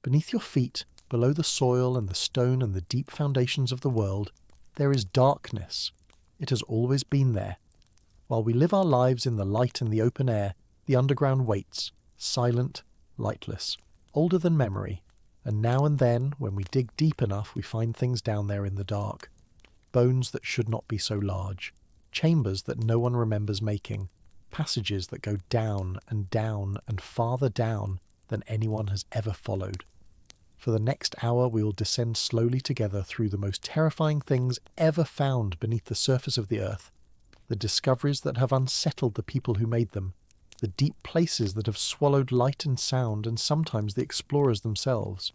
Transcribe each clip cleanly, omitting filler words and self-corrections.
Beneath your feet, below the soil and the stone and the deep foundations of the world, there is darkness. It has always been there. While we live our lives in the light and the open air, the underground waits, silent, lightless, older than memory, and now and then, when we dig deep enough, we find things down there in the dark. Bones that should not be so large, chambers that no one remembers making, passages that go down and farther down than anyone has ever followed. For the next hour we will descend slowly together through the most terrifying things ever found beneath the surface of the earth, the discoveries that have unsettled the people who made them, the deep places that have swallowed light and sound, and sometimes the explorers themselves.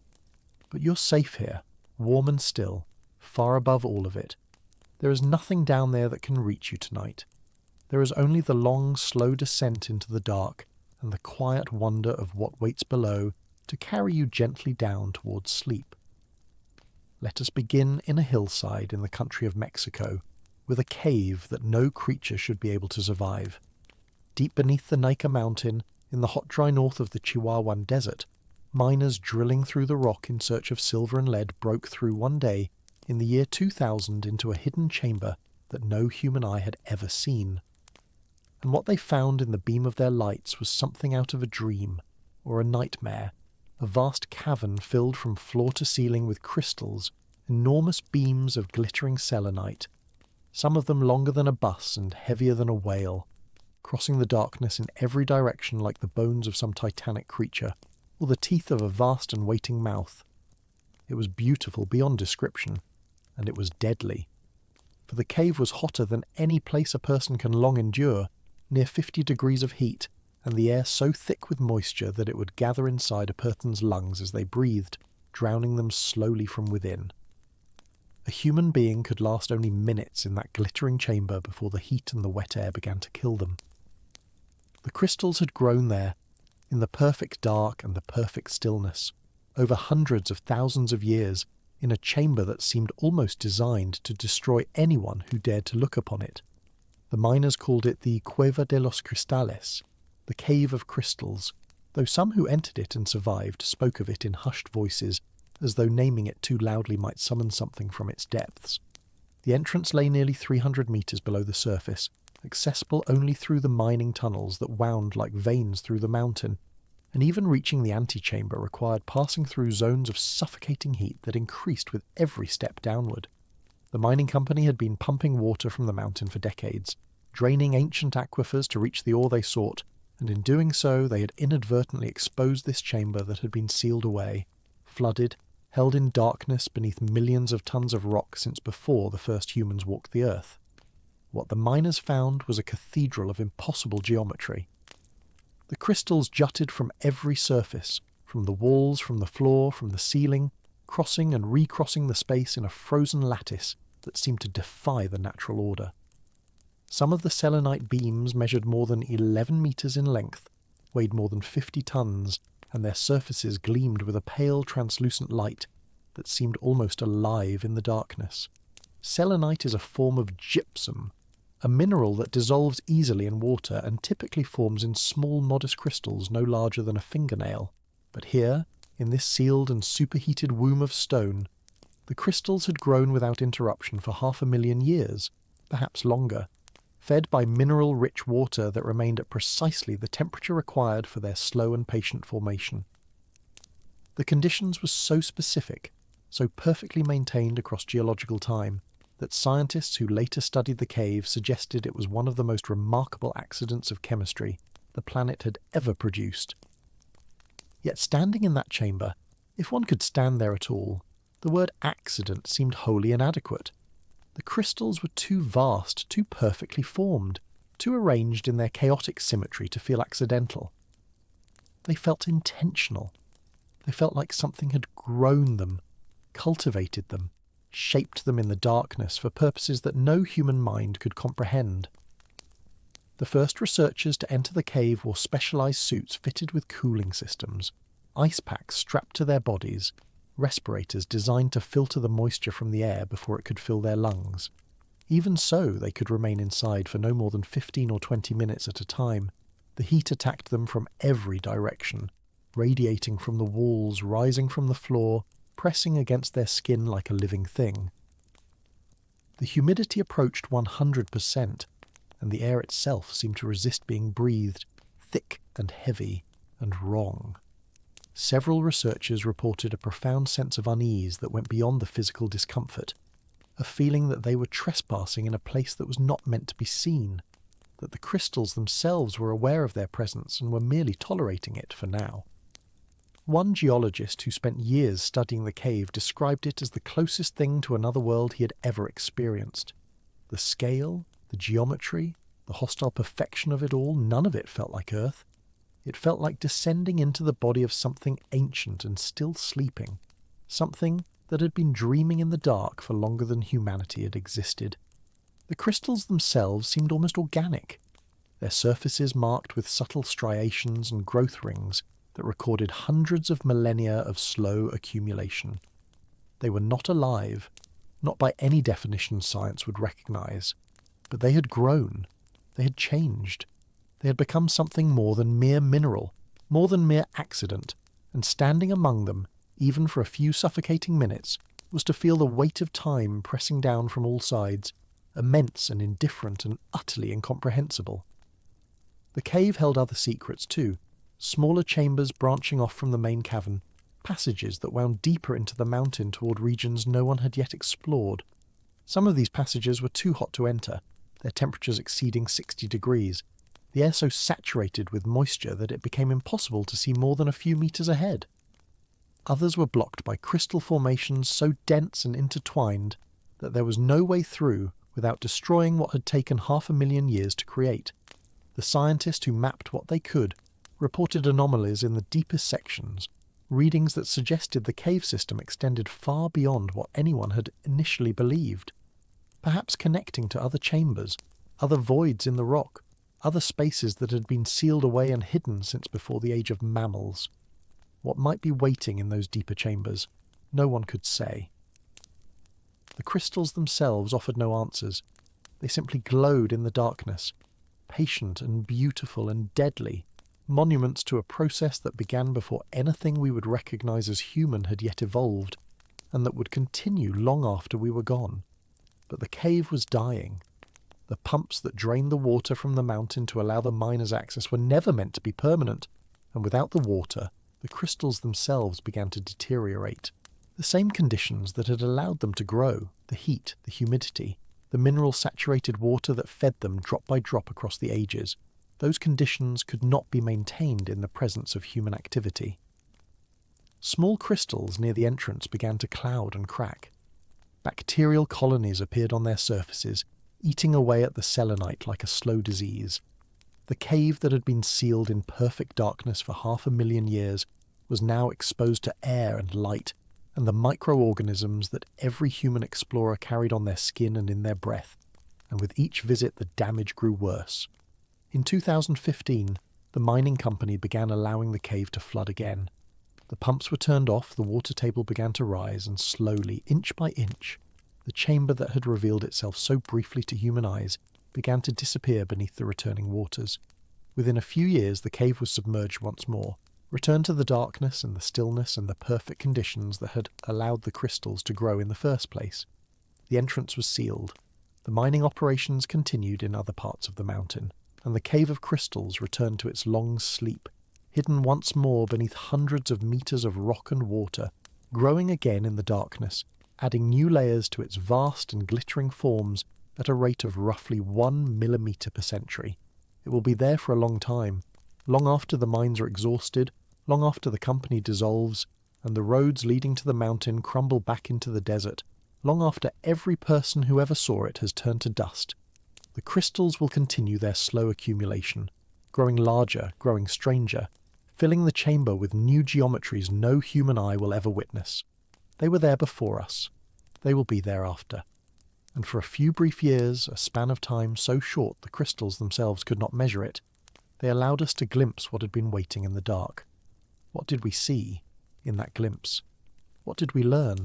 But you're safe here, warm and still, far above all of it. There is nothing down there that can reach you tonight. There is only the long, slow descent into the dark and the quiet wonder of what waits below to carry you gently down towards sleep. Let us begin in a hillside in the country of Mexico, with a cave that no creature should be able to survive. Deep beneath the Nika mountain, in the hot dry north of the Chihuahuan desert, miners drilling through the rock in search of silver and lead broke through one day, in the year 2000, into a hidden chamber that no human eye had ever seen. And what they found in the beam of their lights was something out of a dream, or a nightmare, a vast cavern filled from floor to ceiling with crystals, enormous beams of glittering selenite, some of them longer than a bus and heavier than a whale, crossing the darkness in every direction like the bones of some titanic creature, or the teeth of a vast and waiting mouth. It was beautiful beyond description, and it was deadly. For the cave was hotter than any place a person can long endure, near 50 degrees of heat, and the air so thick with moisture that it would gather inside a person's lungs as they breathed, drowning them slowly from within. A human being could last only minutes in that glittering chamber before the heat and the wet air began to kill them. The crystals had grown there, in the perfect dark and the perfect stillness, over hundreds of thousands of years, in a chamber that seemed almost designed to destroy anyone who dared to look upon it. The miners called it the Cueva de los Cristales, the Cave of Crystals, though some who entered it and survived spoke of it in hushed voices, as though naming it too loudly might summon something from its depths. The entrance lay nearly 300 metres below the surface, accessible only through the mining tunnels that wound like veins through the mountain, and even reaching the antechamber required passing through zones of suffocating heat that increased with every step downward. The mining company had been pumping water from the mountain for decades, draining ancient aquifers to reach the ore they sought, and in doing so they had inadvertently exposed this chamber that had been sealed away, flooded, held in darkness beneath millions of tons of rock since before the first humans walked the earth. What the miners found was a cathedral of impossible geometry. The crystals jutted from every surface, from the walls, from the floor, from the ceiling, crossing and recrossing the space in a frozen lattice that seemed to defy the natural order. Some of the selenite beams measured more than 11 metres in length, weighed more than 50 tons, and their surfaces gleamed with a pale translucent light that seemed almost alive in the darkness. Selenite is a form of gypsum, a mineral that dissolves easily in water and typically forms in small modest crystals no larger than a fingernail. But here, in this sealed and superheated womb of stone, the crystals had grown without interruption for 500,000 years, perhaps longer, fed by mineral-rich water that remained at precisely the temperature required for their slow and patient formation. The conditions were so specific, so perfectly maintained across geological time, that scientists who later studied the cave suggested it was one of the most remarkable accidents of chemistry the planet had ever produced. Yet standing in that chamber, if one could stand there at all, the word accident seemed wholly inadequate. The crystals were too vast, too perfectly formed, too arranged in their chaotic symmetry to feel accidental. They felt intentional. They felt like something had grown them, cultivated them, shaped them in the darkness for purposes that no human mind could comprehend. The first researchers to enter the cave wore specialized suits fitted with cooling systems, ice packs strapped to their bodies, respirators designed to filter the moisture from the air before it could fill their lungs. Even so, they could remain inside for no more than 15 or 20 minutes at a time. The heat attacked them from every direction. radiating from the walls, rising from the floor, pressing against their skin like a living thing. The humidity approached 100%, and the air itself seemed to resist being breathed, thick and heavy and wrong. Several researchers reported a profound sense of unease that went beyond the physical discomfort, a feeling that they were trespassing in a place that was not meant to be seen, that the crystals themselves were aware of their presence and were merely tolerating it for now. One geologist who spent years studying the cave described it as the closest thing to another world he had ever experienced. The scale, the geometry, the hostile perfection of it all, none of it felt like Earth. It felt like descending into the body of something ancient and still sleeping, something that had been dreaming in the dark for longer than humanity had existed. The crystals themselves seemed almost organic, their surfaces marked with subtle striations and growth rings that recorded hundreds of millennia of slow accumulation. They were not alive, not by any definition science would recognize, but they had grown, they had changed, they had become something more than mere mineral, more than mere accident, and standing among them, even for a few suffocating minutes, was to feel the weight of time pressing down from all sides, immense and indifferent and utterly incomprehensible. The cave held other secrets too, smaller chambers branching off from the main cavern, passages that wound deeper into the mountain toward regions no one had yet explored. Some of these passages were too hot to enter, their temperatures exceeding 60 degrees, the air so saturated with moisture that it became impossible to see more than a few meters ahead. Others were blocked by crystal formations so dense and intertwined that there was no way through without destroying what had taken 500,000 years to create. The scientists who mapped what they could reported anomalies in the deepest sections, readings that suggested the cave system extended far beyond what anyone had initially believed, perhaps connecting to other chambers, other voids in the rock, other spaces that had been sealed away and hidden since before the age of mammals. What might be waiting in those deeper chambers, no one could say. The crystals themselves offered no answers. They simply glowed in the darkness, patient and beautiful and deadly, monuments to a process that began before anything we would recognize as human had yet evolved, and that would continue long after we were gone. But the cave was dying. The pumps that drained the water from the mountain to allow the miners access were never meant to be permanent, and without the water, the crystals themselves began to deteriorate. The same conditions that had allowed them to grow, the heat, the humidity, the mineral-saturated water that fed them drop by drop across the ages, those conditions could not be maintained in the presence of human activity. Small crystals near the entrance began to cloud and crack. Bacterial colonies appeared on their surfaces, eating away at the selenite like a slow disease. The cave that had been sealed in perfect darkness for 500,000 years was now exposed to air and light, and the microorganisms that every human explorer carried on their skin and in their breath, and with each visit the damage grew worse. In 2015, the mining company began allowing the cave to flood again. The pumps were turned off, the water table began to rise, and slowly, inch by inch, the chamber that had revealed itself so briefly to human eyes began to disappear beneath the returning waters. Within a few years the cave was submerged once more, returned to the darkness and the stillness and the perfect conditions that had allowed the crystals to grow in the first place. The entrance was sealed. The mining operations continued in other parts of the mountain, and the cave of crystals returned to its long sleep, hidden once more beneath hundreds of meters of rock and water, growing again in the darkness, adding new layers to its vast and glittering forms at a rate of roughly 1 millimeter per century. It will be there for a long time, long after the mines are exhausted, long after the company dissolves, and the roads leading to the mountain crumble back into the desert, long after every person who ever saw it has turned to dust. The crystals will continue their slow accumulation, growing larger, growing stranger, filling the chamber with new geometries no human eye will ever witness. They were there before us. They will be there after. And for a few brief years, a span of time so short the crystals themselves could not measure it, they allowed us to glimpse what had been waiting in the dark. What did we see in that glimpse? What did we learn?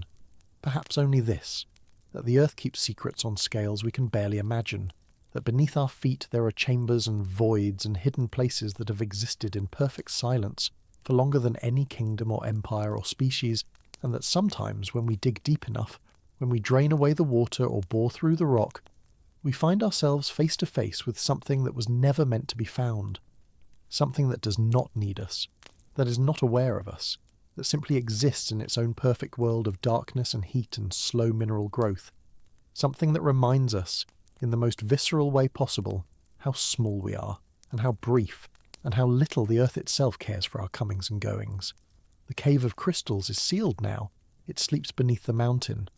Perhaps only this, that the earth keeps secrets on scales we can barely imagine, that beneath our feet there are chambers and voids and hidden places that have existed in perfect silence for longer than any kingdom or empire or species, and that sometimes when we dig deep enough, when we drain away the water or bore through the rock, we find ourselves face to face with something that was never meant to be found, something that does not need us, that is not aware of us, that simply exists in its own perfect world of darkness and heat and slow mineral growth, something that reminds us, in the most visceral way possible, how small we are, and how brief, and how little the earth itself cares for our comings and goings. The cave of crystals is sealed now, it sleeps beneath the mountain.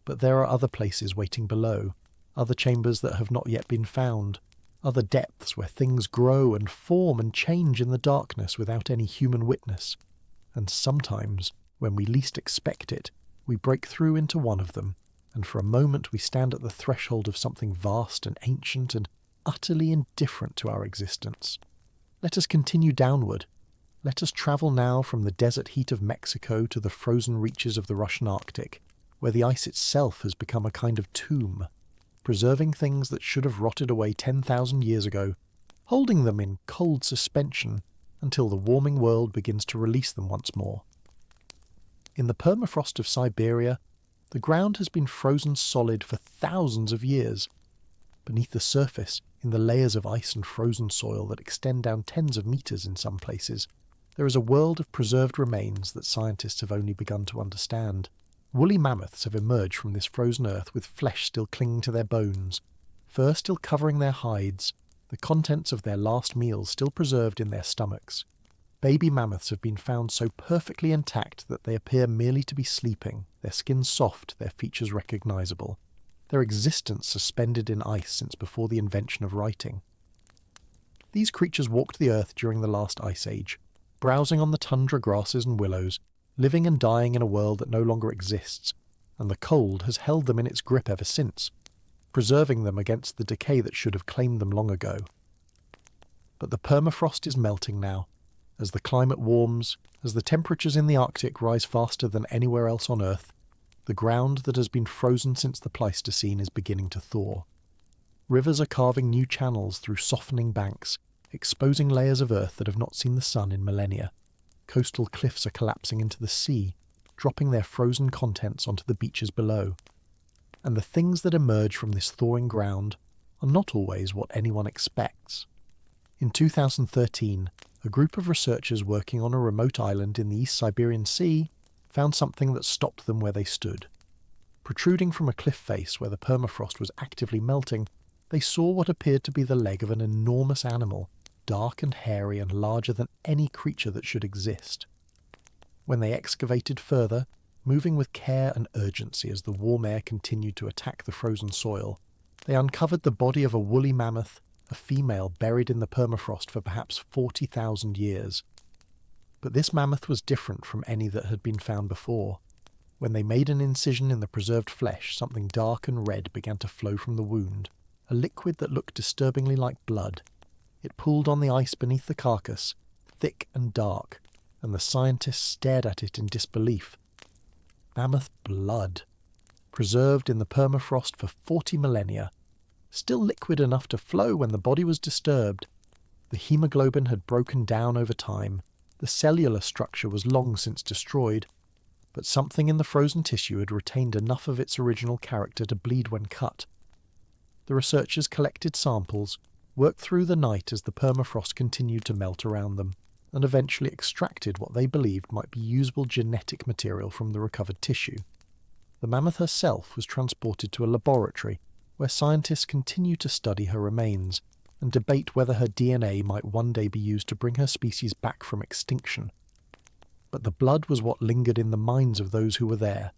But there are other places waiting below, other chambers that have not yet been found, other depths where things grow and form and change in the darkness without any human witness. And sometimes, when we least expect it, we break through into one of them, and for a moment we stand at the threshold of something vast and ancient and utterly indifferent to our existence. Let us continue downward. Let us travel now from the desert heat of Mexico to the frozen reaches of the Russian Arctic, where the ice itself has become a kind of tomb, preserving things that should have rotted away 10,000 years ago, holding them in cold suspension until the warming world begins to release them once more. In the permafrost of Siberia, the ground has been frozen solid for thousands of years. Beneath the surface, in the layers of ice and frozen soil that extend down tens of meters in some places, there is a world of preserved remains that scientists have only begun to understand. Woolly mammoths have emerged from this frozen earth with flesh still clinging to their bones, fur still covering their hides, the contents of their last meals still preserved in their stomachs. Baby mammoths have been found so perfectly intact that they appear merely to be sleeping, their skin soft, their features recognizable, their existence suspended in ice since before the invention of writing. These creatures walked the earth during the last ice age, browsing on the tundra grasses and willows, living and dying in a world that no longer exists, and the cold has held them in its grip ever since, preserving them against the decay that should have claimed them long ago. But the permafrost is melting now. As the climate warms, as the temperatures in the Arctic rise faster than anywhere else on Earth, the ground that has been frozen since the Pleistocene is beginning to thaw. Rivers are carving new channels through softening banks, exposing layers of earth that have not seen the sun in millennia. Coastal cliffs are collapsing into the sea, dropping their frozen contents onto the beaches below. And the things that emerge from this thawing ground are not always what anyone expects. In 2013, a group of researchers working on a remote island in the East Siberian Sea found something that stopped them where they stood. Protruding from a cliff face where the permafrost was actively melting, they saw what appeared to be the leg of an enormous animal, dark and hairy and larger than any creature that should exist. When they excavated further, moving with care and urgency as the warm air continued to attack the frozen soil, they uncovered the body of a woolly mammoth, a female buried in the permafrost for perhaps 40,000 years. But this mammoth was different from any that had been found before. When they made an incision in the preserved flesh, something dark and red began to flow from the wound, a liquid that looked disturbingly like blood. It pooled on the ice beneath the carcass, thick and dark, and the scientists stared at it in disbelief. Mammoth blood, preserved in the permafrost for 40 millennia, still liquid enough to flow when the body was disturbed. The hemoglobin had broken down over time, the cellular structure was long since destroyed, but something in the frozen tissue had retained enough of its original character to bleed when cut. The researchers collected samples, worked through the night as the permafrost continued to melt around them, and eventually extracted what they believed might be usable genetic material from the recovered tissue. The mammoth herself was transported to a laboratory where scientists continue to study her remains and debate whether her DNA might one day be used to bring her species back from extinction. But the blood was what lingered in the minds of those who were there,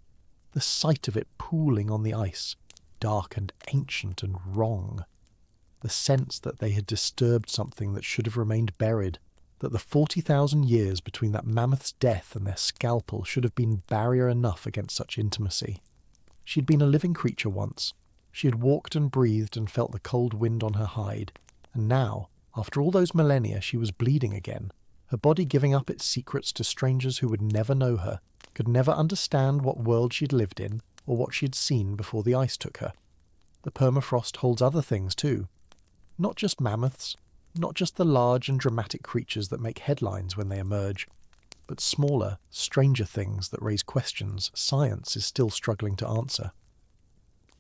the sight of it pooling on the ice, dark and ancient and wrong. The sense that they had disturbed something that should have remained buried, that the 40,000 years between that mammoth's death and their scalpel should have been barrier enough against such intimacy. She had been a living creature once. She had walked and breathed and felt the cold wind on her hide, and now, after all those millennia, she was bleeding again, her body giving up its secrets to strangers who would never know her, could never understand what world she'd lived in or what she'd seen before the ice took her. The permafrost holds other things too. Not just mammoths, Not just the large and dramatic creatures that make headlines when they emerge, but smaller, stranger things that raise questions science is still struggling to answer.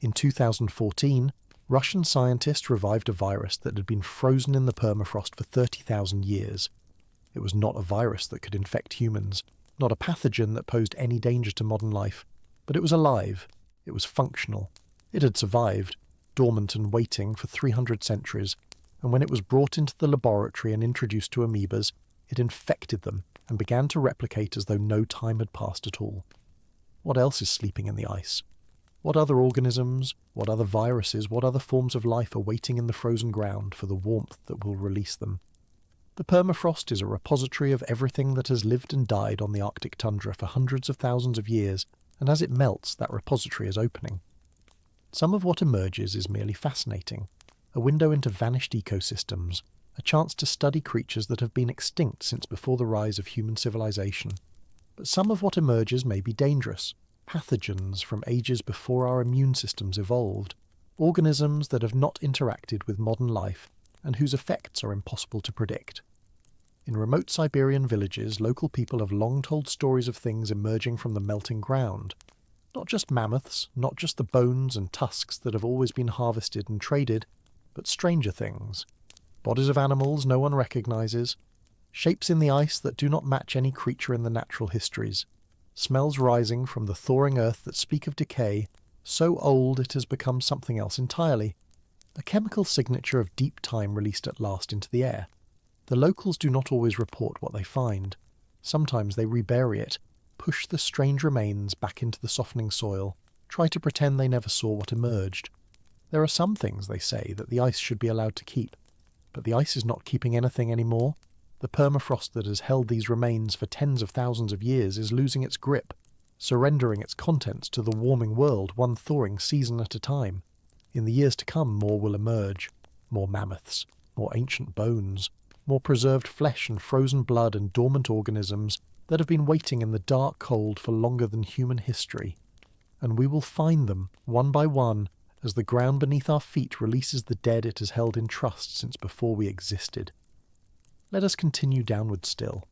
In 2014, Russian scientists revived a virus that had been frozen in the permafrost for 30,000 years. It was not a virus that could infect humans, not a pathogen that posed any danger to modern life, but it was alive, it was functional, it had survived, dormant and waiting for 300 centuries, and when it was brought into the laboratory and introduced to amoebas, it infected them and began to replicate as though no time had passed at all. What else is sleeping in the ice? What other organisms, what other viruses, what other forms of life are waiting in the frozen ground for the warmth that will release them? The permafrost is a repository of everything that has lived and died on the Arctic tundra for hundreds of thousands of years, and as it melts, that repository is opening. Some of what emerges is merely fascinating, a window into vanished ecosystems, a chance to study creatures that have been extinct since before the rise of human civilization. But some of what emerges may be dangerous, pathogens from ages before our immune systems evolved, organisms that have not interacted with modern life and whose effects are impossible to predict. In remote Siberian villages, local people have long told stories of things emerging from the melting ground. Not just mammoths, not just the bones and tusks that have always been harvested and traded, but stranger things. Bodies of animals no one recognizes, shapes in the ice that do not match any creature in the natural histories, smells rising from the thawing earth that speak of decay, so old it has become something else entirely, a chemical signature of deep time released at last into the air. The locals do not always report what they find. Sometimes they rebury it, push the strange remains back into the softening soil, try to pretend they never saw what emerged. There are some things, they say, that the ice should be allowed to keep, but the ice is not keeping anything anymore. The permafrost that has held these remains for tens of thousands of years is losing its grip, surrendering its contents to the warming world one thawing season at a time. In the years to come, more will emerge. More mammoths, more ancient bones, more preserved flesh and frozen blood and dormant organisms that have been waiting in the dark cold for longer than human history. And we will find them, one by one, as the ground beneath our feet releases the dead it has held in trust since before we existed. Let us continue downward still.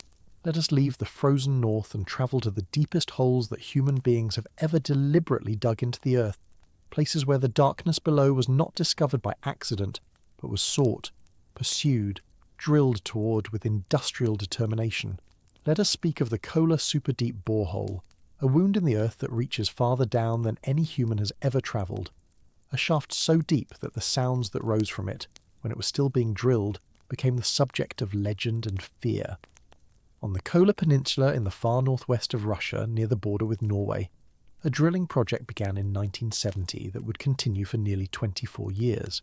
Let us leave the frozen north and travel to the deepest holes that human beings have ever deliberately dug into the earth, places where the darkness below was not discovered by accident, but was sought, pursued, drilled toward with industrial determination. Let us speak of the Kola super-deep borehole, a wound in the earth that reaches farther down than any human has ever travelled, a shaft so deep that the sounds that rose from it, when it was still being drilled, became the subject of legend and fear. On the Kola Peninsula in the far northwest of Russia, near the border with Norway, a drilling project began in 1970 that would continue for nearly 24 years.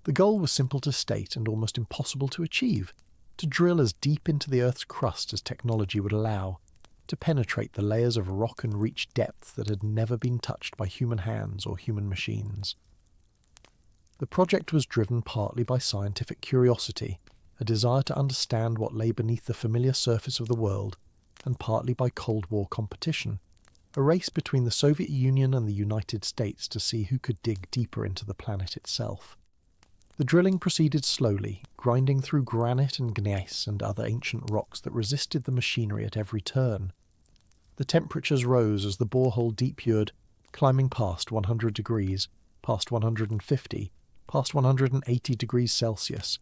The goal was simple to state and almost impossible to achieve: to drill as deep into the Earth's crust as technology would allow, to penetrate the layers of rock and reach depths that had never been touched by human hands or human machines. The project was driven partly by scientific curiosity, a desire to understand what lay beneath the familiar surface of the world, and partly by Cold War competition, a race between the Soviet Union and the United States to see who could dig deeper into the planet itself. The drilling proceeded slowly, grinding through granite and gneiss and other ancient rocks that resisted the machinery at every turn. The temperatures rose as the borehole depured, climbing past 100 degrees, past 150, past 180 degrees Celsius,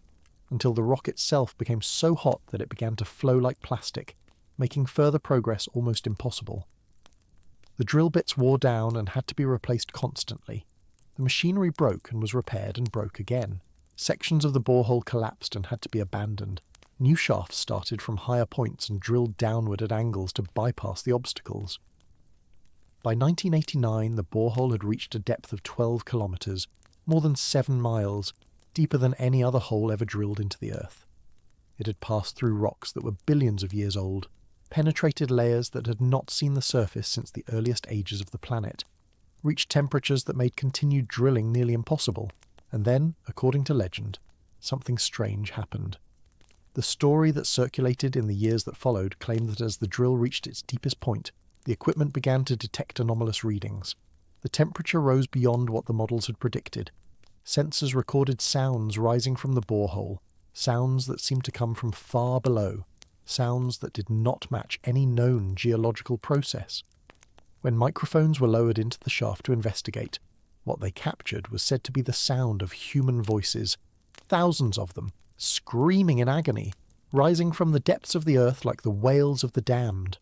until the rock itself became so hot that it began to flow like plastic, making further progress almost impossible. The drill bits wore down and had to be replaced constantly. The machinery broke and was repaired and broke again. Sections of the borehole collapsed and had to be abandoned. New shafts started from higher points and drilled downward at angles to bypass the obstacles. By 1989, the borehole had reached a depth of 12 kilometres, more than 7 miles, deeper than any other hole ever drilled into the earth. It had passed through rocks that were billions of years old, penetrated layers that had not seen the surface since the earliest ages of the planet, reached temperatures that made continued drilling nearly impossible, and then, according to legend, something strange happened. The story that circulated in the years that followed claimed that as the drill reached its deepest point, the equipment began to detect anomalous readings. The temperature rose beyond what the models had predicted. Sensors recorded sounds rising from the borehole, sounds that seemed to come from far below, sounds that did not match any known geological process. When microphones were lowered into the shaft to investigate, what they captured was said to be the sound of human voices, thousands of them, screaming in agony, rising from the depths of the earth like the wails of the damned.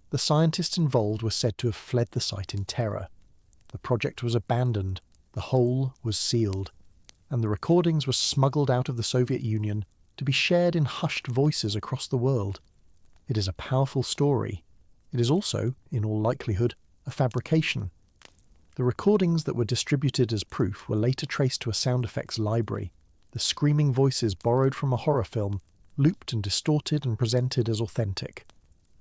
The scientists involved were said to have fled the site in terror. The project was abandoned, the hole was sealed, and the recordings were smuggled out of the Soviet Union to be shared in hushed voices across the world. It is a powerful story. It is also, in all likelihood, a fabrication. The recordings that were distributed as proof were later traced to a sound effects library, the screaming voices borrowed from a horror film, looped and distorted and presented as authentic.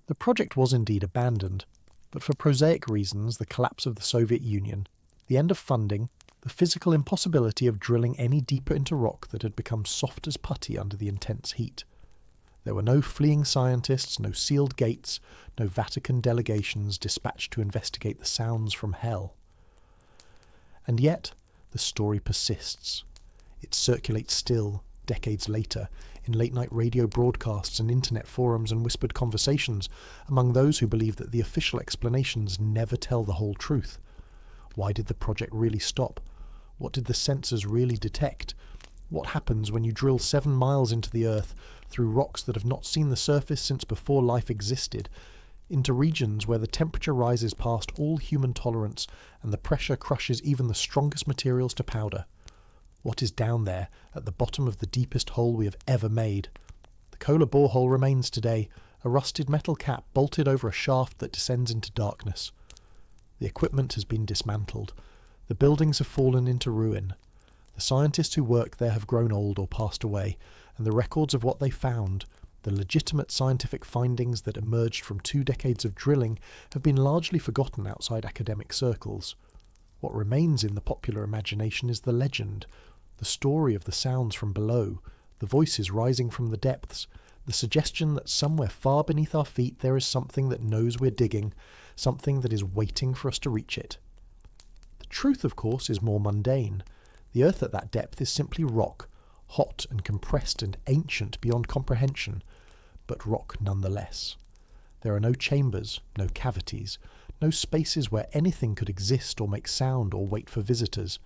The project was indeed abandoned, but for prosaic reasons, the collapse of the Soviet Union, the end of funding, the physical impossibility of drilling any deeper into rock that had become soft as putty under the intense heat. There were no fleeing scientists, no sealed gates, no Vatican delegations dispatched to investigate the sounds from hell. And yet, the story persists. It circulates still, decades later, in late-night radio broadcasts and internet forums and whispered conversations among those who believe that the official explanations never tell the whole truth. Why did the project really stop? What did the sensors really detect? What happens when you drill 7 miles into the earth, through rocks that have not seen the surface since before life existed, into regions where the temperature rises past all human tolerance and the pressure crushes even the strongest materials to powder? What is down there at the bottom of the deepest hole we have ever made? The Kola borehole remains today, a rusted metal cap bolted over a shaft that descends into darkness. The equipment has been dismantled. The buildings have fallen into ruin. The scientists who work there have grown old or passed away, and the records of what they found, the legitimate scientific findings that emerged from 2 decades of drilling, have been largely forgotten outside academic circles. What remains in the popular imagination is the legend, the story of the sounds from below, the voices rising from the depths, the suggestion that somewhere far beneath our feet there is something that knows we're digging, something that is waiting for us to reach it. The truth, of course, is more mundane. The earth at that depth is simply rock, hot and compressed and ancient beyond comprehension, but rock nonetheless. There are no chambers, no cavities, no spaces where anything could exist or make sound or wait for visitors.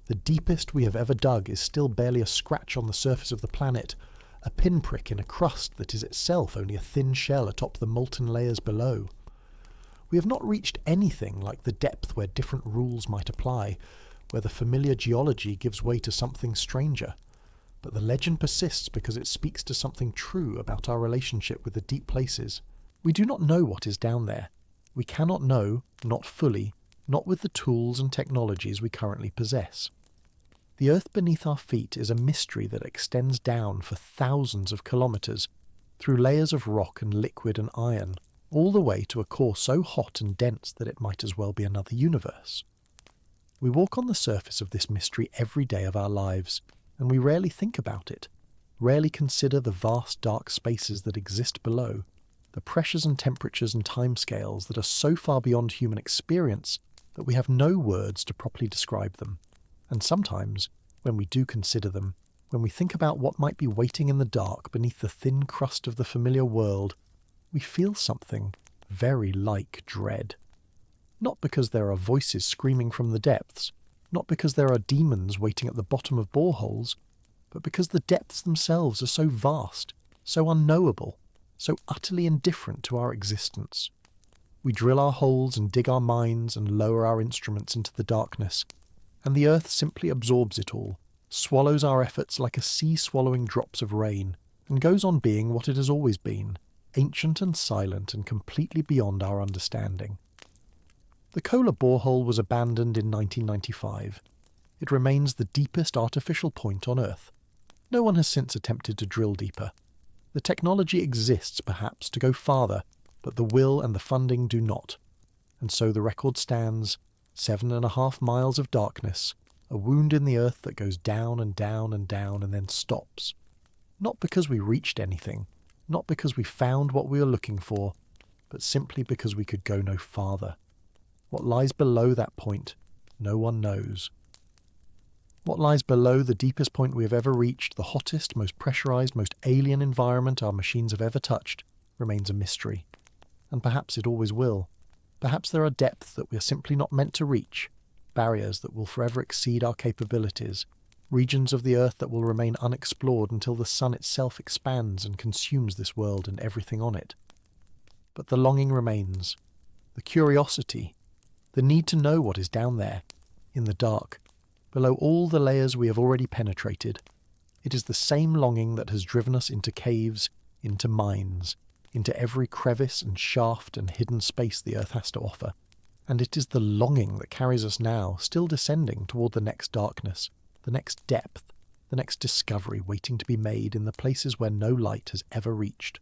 The deepest we have ever dug is still barely a scratch on the surface of the planet, a pinprick in a crust that is itself only a thin shell atop the molten layers below. We have not reached anything like the depth where different rules might apply, where the familiar geology gives way to something stranger. But the legend persists because it speaks to something true about our relationship with the deep places. We do not know what is down there. We cannot know, not fully, not with the tools and technologies we currently possess. The earth beneath our feet is a mystery that extends down for thousands of kilometres, through layers of rock and liquid and iron, all the way to a core so hot and dense that it might as well be another universe. We walk on the surface of this mystery every day of our lives, and we rarely think about it, rarely consider the vast dark spaces that exist below, the pressures and temperatures and timescales that are so far beyond human experience that we have no words to properly describe them. And sometimes, when we do consider them, when we think about what might be waiting in the dark beneath the thin crust of the familiar world, we feel something very like dread. Not because there are voices screaming from the depths, not because there are demons waiting at the bottom of boreholes, but because the depths themselves are so vast, so unknowable, so utterly indifferent to our existence. We drill our holes and dig our mines and lower our instruments into the darkness, and the earth simply absorbs it all, swallows our efforts like a sea swallowing drops of rain, and goes on being what it has always been, ancient and silent and completely beyond our understanding. The Kola borehole was abandoned in 1995. It remains the deepest artificial point on Earth. No one has since attempted to drill deeper. The technology exists, perhaps, to go farther, but the will and the funding do not. And so the record stands, 7.5 miles of darkness, a wound in the earth that goes down and down and down and then stops. Not because we reached anything, not because we found what we were looking for, but simply because we could go no farther. What lies below that point, no one knows. What lies below the deepest point we have ever reached, the hottest, most pressurized, most alien environment our machines have ever touched, remains a mystery. And perhaps it always will. Perhaps there are depths that we are simply not meant to reach, barriers that will forever exceed our capabilities, regions of the Earth that will remain unexplored until the sun itself expands and consumes this world and everything on it. But the longing remains, the curiosity, the need to know what is down there, in the dark, below all the layers we have already penetrated. It is the same longing that has driven us into caves, into mines, into every crevice and shaft and hidden space the Earth has to offer. And it is the longing that carries us now, still descending toward the next darkness, the next depth, the next discovery waiting to be made in the places where no light has ever reached.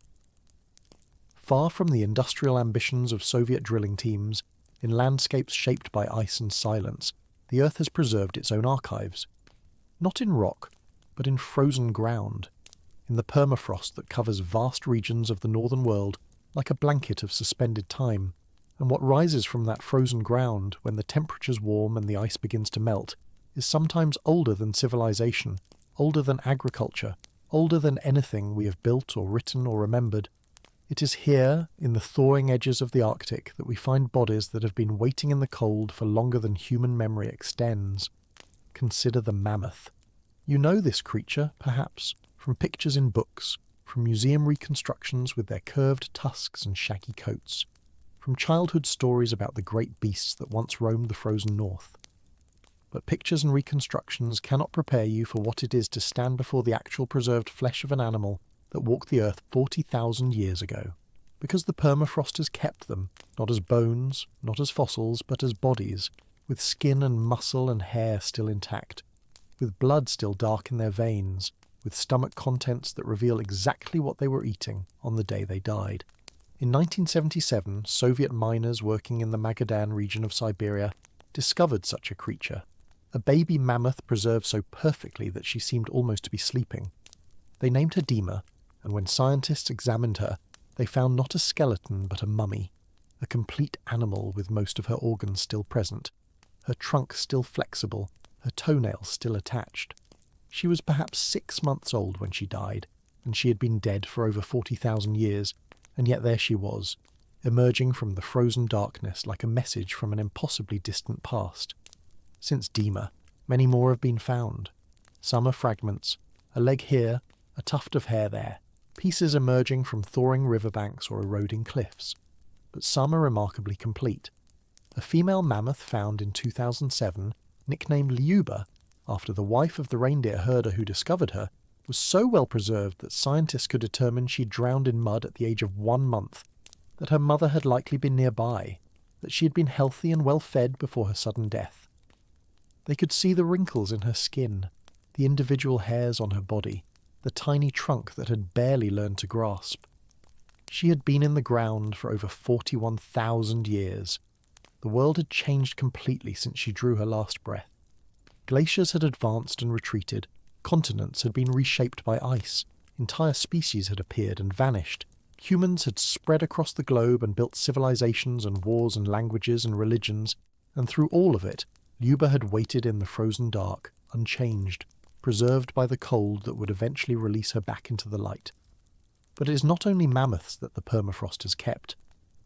Far from the industrial ambitions of Soviet drilling teams, in landscapes shaped by ice and silence, the Earth has preserved its own archives. Not in rock, but in frozen ground, in the permafrost that covers vast regions of the northern world like a blanket of suspended time. And what rises from that frozen ground when the temperatures warm and the ice begins to melt is sometimes older than civilization, older than agriculture, older than anything we have built or written or remembered. It is here, in the thawing edges of the Arctic, that we find bodies that have been waiting in the cold for longer than human memory extends. Consider the mammoth. You know this creature, perhaps, from pictures in books, from museum reconstructions with their curved tusks and shaggy coats, from childhood stories about the great beasts that once roamed the frozen north. But pictures and reconstructions cannot prepare you for what it is to stand before the actual preserved flesh of an animal that walked the earth 40,000 years ago, because the permafrost has kept them, not as bones, not as fossils, but as bodies, with skin and muscle and hair still intact, with blood still dark in their veins, with stomach contents that reveal exactly what they were eating on the day they died. In 1977, Soviet miners working in the Magadan region of Siberia discovered such a creature, a baby mammoth preserved so perfectly that she seemed almost to be sleeping. They named her Dima, and when scientists examined her, they found not a skeleton but a mummy, a complete animal with most of her organs still present, her trunk still flexible, her toenails still attached. She was perhaps 6 months old when she died, and she had been dead for over 40,000 years, and yet there she was, emerging from the frozen darkness like a message from an impossibly distant past. Since Dima, many more have been found. Some are fragments, a leg here, a tuft of hair there, pieces emerging from thawing riverbanks or eroding cliffs. But some are remarkably complete. A female mammoth found in 2007, nicknamed Lyuba, after the wife of the reindeer herder who discovered her, was so well preserved that scientists could determine she drowned in mud at the age of 1 month, that her mother had likely been nearby, that she had been healthy and well fed before her sudden death. They could see the wrinkles in her skin, the individual hairs on her body, the tiny trunk that had barely learned to grasp. She had been in the ground for over 41,000 years. The world had changed completely since she drew her last breath. Glaciers had advanced and retreated, continents had been reshaped by ice, entire species had appeared and vanished, humans had spread across the globe and built civilizations and wars and languages and religions, and through all of it, Lyuba had waited in the frozen dark, unchanged, preserved by the cold that would eventually release her back into the light. But it is not only mammoths that the permafrost has kept.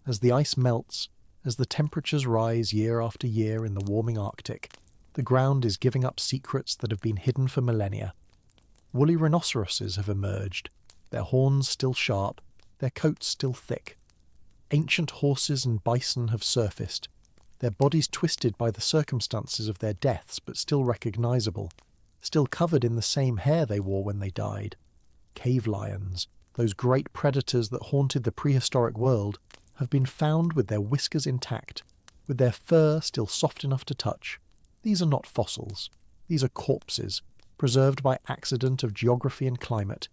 As the ice melts, as the temperatures rise year after year in the warming Arctic, the ground is giving up secrets that have been hidden for millennia. Woolly rhinoceroses have emerged, their horns still sharp, their coats still thick. Ancient horses and bison have surfaced, their bodies twisted by the circumstances of their deaths but still recognizable, still covered in the same hair they wore when they died. Cave lions, those great predators that haunted the prehistoric world, have been found with their whiskers intact, with their fur still soft enough to touch. These are not fossils. These are corpses, preserved by accident of geography and climate,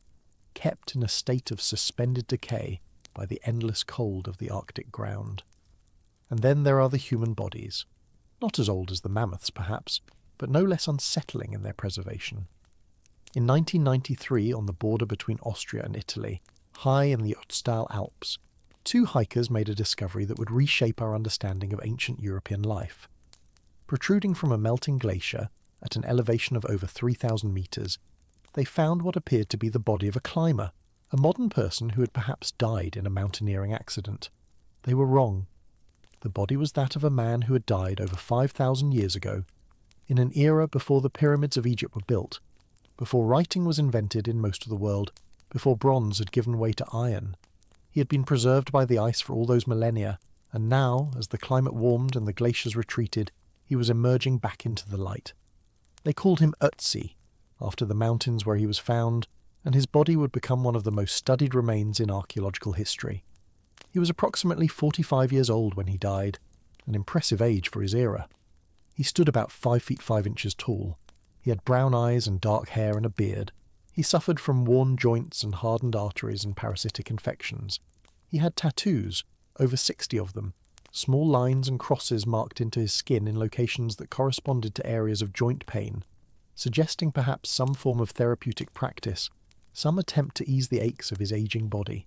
kept in a state of suspended decay by the endless cold of the Arctic ground. And then there are the human bodies, not as old as the mammoths perhaps, but no less unsettling in their preservation. In 1993, on the border between Austria and Italy, high in the Ötztal Alps, 2 hikers made a discovery that would reshape our understanding of ancient European life. Protruding from a melting glacier, at an elevation of over 3,000 meters, they found what appeared to be the body of a climber, a modern person who had perhaps died in a mountaineering accident. They were wrong. The body was that of a man who had died over 5,000 years ago, in an era before the pyramids of Egypt were built, before writing was invented in most of the world, before bronze had given way to iron. He had been preserved by the ice for all those millennia, and now, as the climate warmed and the glaciers retreated, he was emerging back into the light. They called him Ötzi, after the mountains where he was found, and his body would become one of the most studied remains in archaeological history. He was approximately 45 years old when he died, an impressive age for his era. He stood about 5 feet 5 inches tall. He had brown eyes and dark hair and a beard. He suffered from worn joints and hardened arteries and parasitic infections. He had tattoos, over 60 of them, small lines and crosses marked into his skin in locations that corresponded to areas of joint pain, suggesting perhaps some form of therapeutic practice, some attempt to ease the aches of his aging body.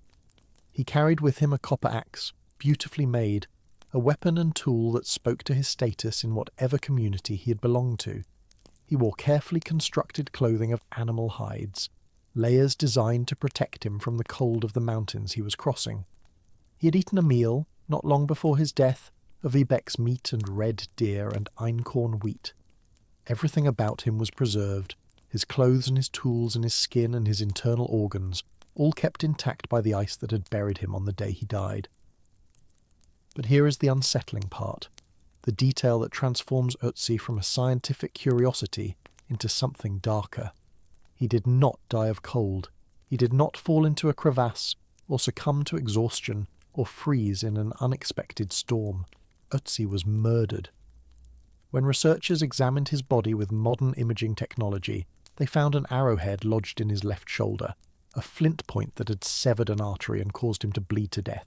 He carried with him a copper axe, beautifully made, a weapon and tool that spoke to his status in whatever community he had belonged to. He wore carefully constructed clothing of animal hides, layers designed to protect him from the cold of the mountains he was crossing. He had eaten a meal, not long before his death, of ibex meat and red deer and einkorn wheat. Everything about him was preserved, his clothes and his tools and his skin and his internal organs, all kept intact by the ice that had buried him on the day he died. But here is the unsettling part, the detail that transforms Ötzi from a scientific curiosity into something darker. He did not die of cold. He did not fall into a crevasse, or succumb to exhaustion, or freeze in an unexpected storm. Ötzi was murdered. When researchers examined his body with modern imaging technology, they found an arrowhead lodged in his left shoulder, a flint point that had severed an artery and caused him to bleed to death.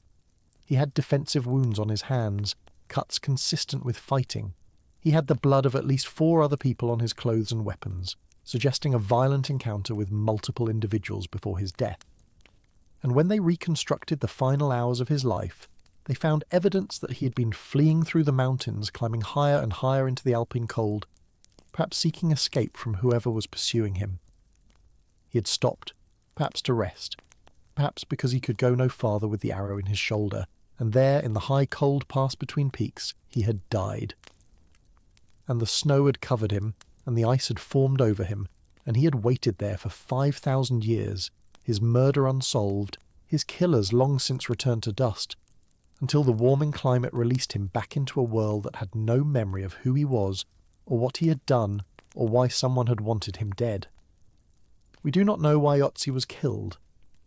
He had defensive wounds on his hands, cuts consistent with fighting. He had the blood of at least 4 other people on his clothes and weapons, suggesting a violent encounter with multiple individuals before his death. And when they reconstructed the final hours of his life, they found evidence that he had been fleeing through the mountains, climbing higher and higher into the alpine cold, perhaps seeking escape from whoever was pursuing him. He had stopped, perhaps to rest, perhaps because he could go no farther with the arrow in his shoulder, and there, in the high cold pass between peaks, he had died. And the snow had covered him, and the ice had formed over him, and he had waited there for 5,000 years, his murder unsolved, his killers long since returned to dust, until the warming climate released him back into a world that had no memory of who he was, or what he had done, or why someone had wanted him dead. We do not know why Ötzi was killed.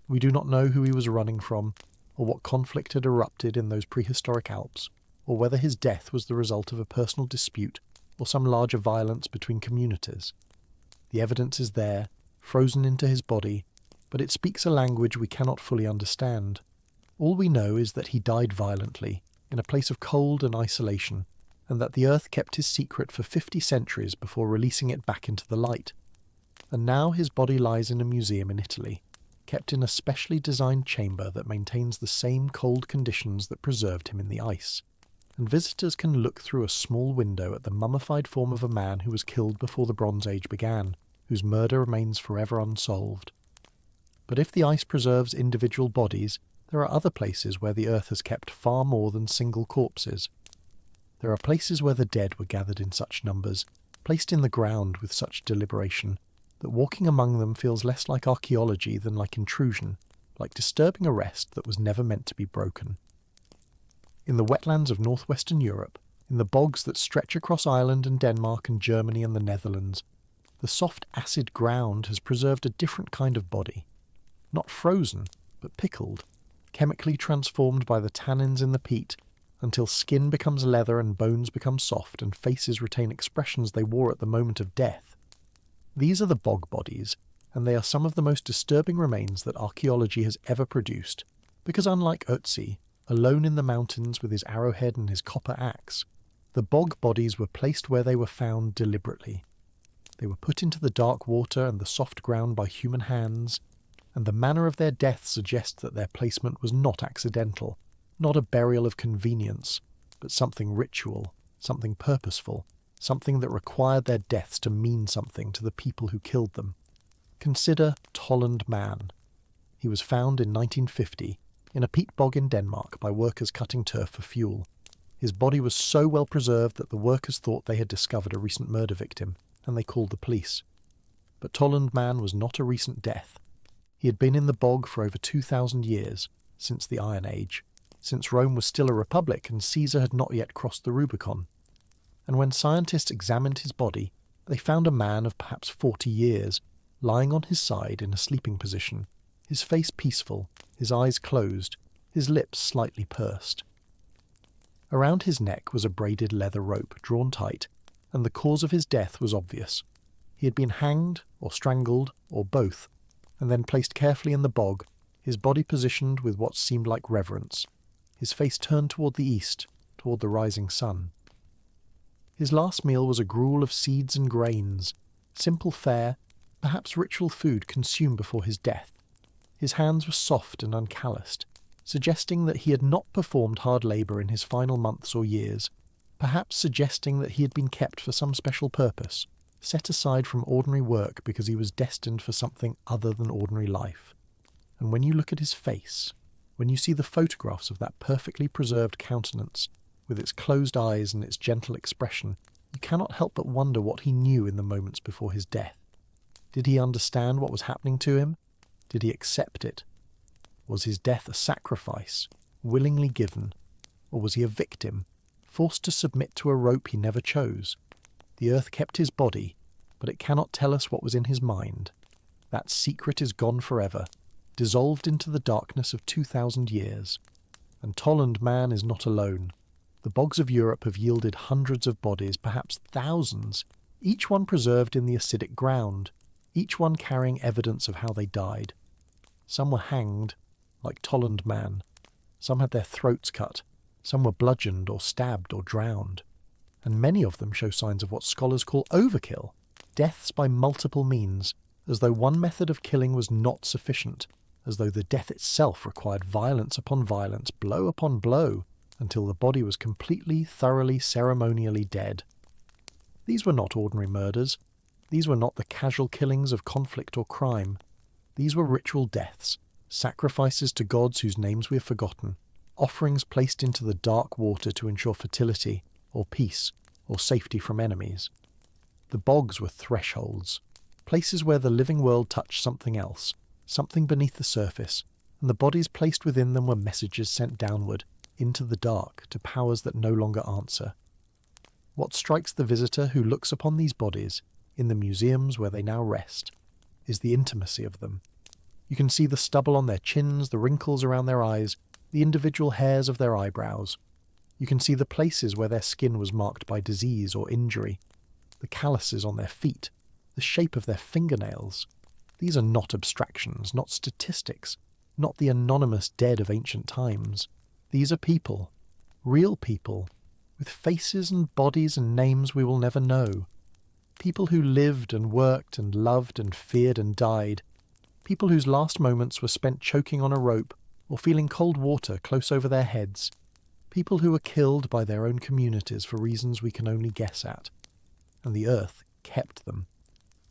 We do not know who he was running from, or what conflict had erupted in those prehistoric Alps, or whether his death was the result of a personal dispute or some larger violence between communities. The evidence is there, frozen into his body, but it speaks a language we cannot fully understand. All we know is that he died violently, in a place of cold and isolation, and that the earth kept his secret for 50 centuries before releasing it back into the light. And now his body lies in a museum in Italy, kept in a specially designed chamber that maintains the same cold conditions that preserved him in the ice. And visitors can look through a small window at the mummified form of a man who was killed before the Bronze Age began, whose murder remains forever unsolved. But if the ice preserves individual bodies, there are other places where the earth has kept far more than single corpses. There are places where the dead were gathered in such numbers, placed in the ground with such deliberation, that walking among them feels less like archaeology than like intrusion, like disturbing a rest that was never meant to be broken. In the wetlands of northwestern Europe, in the bogs that stretch across Ireland and Denmark and Germany and the Netherlands, the soft acid ground has preserved a different kind of body. Not frozen, but pickled, chemically transformed by the tannins in the peat, until skin becomes leather and bones become soft and faces retain expressions they wore at the moment of death. These are the bog bodies, and they are some of the most disturbing remains that archaeology has ever produced, because unlike Ötzi, alone in the mountains with his arrowhead and his copper axe, the bog bodies were placed where they were found deliberately. They were put into the dark water and the soft ground by human hands, and the manner of their death suggests that their placement was not accidental, not a burial of convenience, but something ritual, something purposeful, something that required their deaths to mean something to the people who killed them. Consider Tolland Man. He was found in 1950 in a peat bog in Denmark by workers cutting turf for fuel. His body was so well preserved that the workers thought they had discovered a recent murder victim, and they called the police. But Tolland Man was not a recent death. He had been in the bog for over 2,000 years, since the Iron Age, since Rome was still a republic and Caesar had not yet crossed the Rubicon. And when scientists examined his body, they found a man of perhaps 40 years, lying on his side in a sleeping position, his face peaceful, his eyes closed, his lips slightly pursed. Around his neck was a braided leather rope drawn tight, and the cause of his death was obvious. He had been hanged, or strangled, or both, and then placed carefully in the bog, his body positioned with what seemed like reverence, his face turned toward the east, toward the rising sun. His last meal was a gruel of seeds and grains, simple fare, perhaps ritual food consumed before his death. His hands were soft and uncalloused, suggesting that he had not performed hard labour in his final months or years, perhaps suggesting that he had been kept for some special purpose, set aside from ordinary work because he was destined for something other than ordinary life. And when you look at his face, when you see the photographs of that perfectly preserved countenance, with its closed eyes and its gentle expression, you cannot help but wonder what he knew in the moments before his death. Did he understand what was happening to him? Did he accept it? Was his death a sacrifice, willingly given? Or was he a victim, forced to submit to a rope he never chose? The earth kept his body, but it cannot tell us what was in his mind. That secret is gone forever, dissolved into the darkness of 2,000 years. And Tolland Man is not alone. The bogs of Europe have yielded hundreds of bodies, perhaps thousands, each one preserved in the acidic ground, each one carrying evidence of how they died. Some were hanged, like Tolland Man. Some had their throats cut. Some were bludgeoned or stabbed or drowned. And many of them show signs of what scholars call overkill, deaths by multiple means, as though one method of killing was not sufficient, as though the death itself required violence upon violence, blow upon blow, until the body was completely, thoroughly, ceremonially dead. These were not ordinary murders. These were not the casual killings of conflict or crime. These were ritual deaths, sacrifices to gods whose names we have forgotten, offerings placed into the dark water to ensure fertility, or peace, or safety from enemies. The bogs were thresholds, places where the living world touched something else, something beneath the surface, and the bodies placed within them were messages sent downward, into the dark, to powers that no longer answer. What strikes the visitor who looks upon these bodies, in the museums where they now rest, is the intimacy of them. You can see the stubble on their chins, the wrinkles around their eyes, the individual hairs of their eyebrows. You can see the places where their skin was marked by disease or injury, the calluses on their feet, the shape of their fingernails. These are not abstractions, not statistics, not the anonymous dead of ancient times. These are people, real people, with faces and bodies and names we will never know. People who lived and worked and loved and feared and died. People whose last moments were spent choking on a rope or feeling cold water close over their heads. People who were killed by their own communities for reasons we can only guess at. And the earth kept them.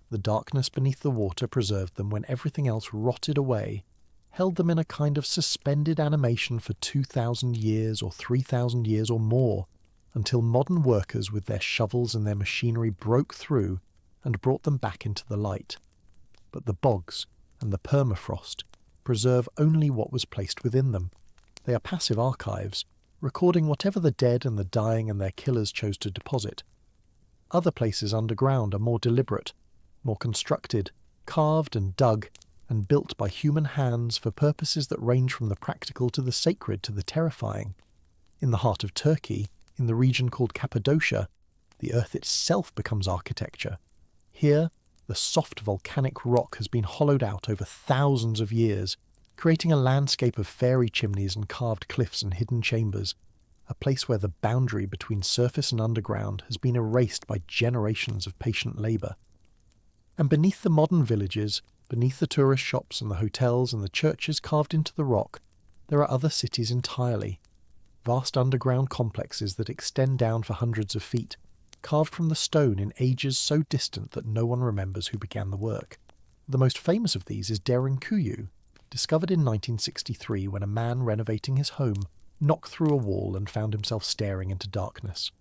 The darkness beneath the water preserved them when everything else rotted away, held them in a kind of suspended animation for 2,000 years or 3,000 years or more, until modern workers with their shovels and their machinery broke through and brought them back into the light. But the bogs and the permafrost preserve only what was placed within them. They are passive archives, recording whatever the dead and the dying and their killers chose to deposit. Other places underground are more deliberate, more constructed, carved and dug, and built by human hands for purposes that range from the practical to the sacred to the terrifying. In the heart of Turkey, in the region called Cappadocia, the earth itself becomes architecture. Here, the soft volcanic rock has been hollowed out over thousands of years, creating a landscape of fairy chimneys and carved cliffs and hidden chambers, a place where the boundary between surface and underground has been erased by generations of patient labour. And beneath the modern villages, beneath the tourist shops and the hotels and the churches carved into the rock, there are other cities entirely, vast underground complexes that extend down for hundreds of feet, carved from the stone in ages so distant that no one remembers who began the work. The most famous of these is Derinkuyu, discovered in 1963 when a man renovating his home knocked through a wall and found himself staring into darkness.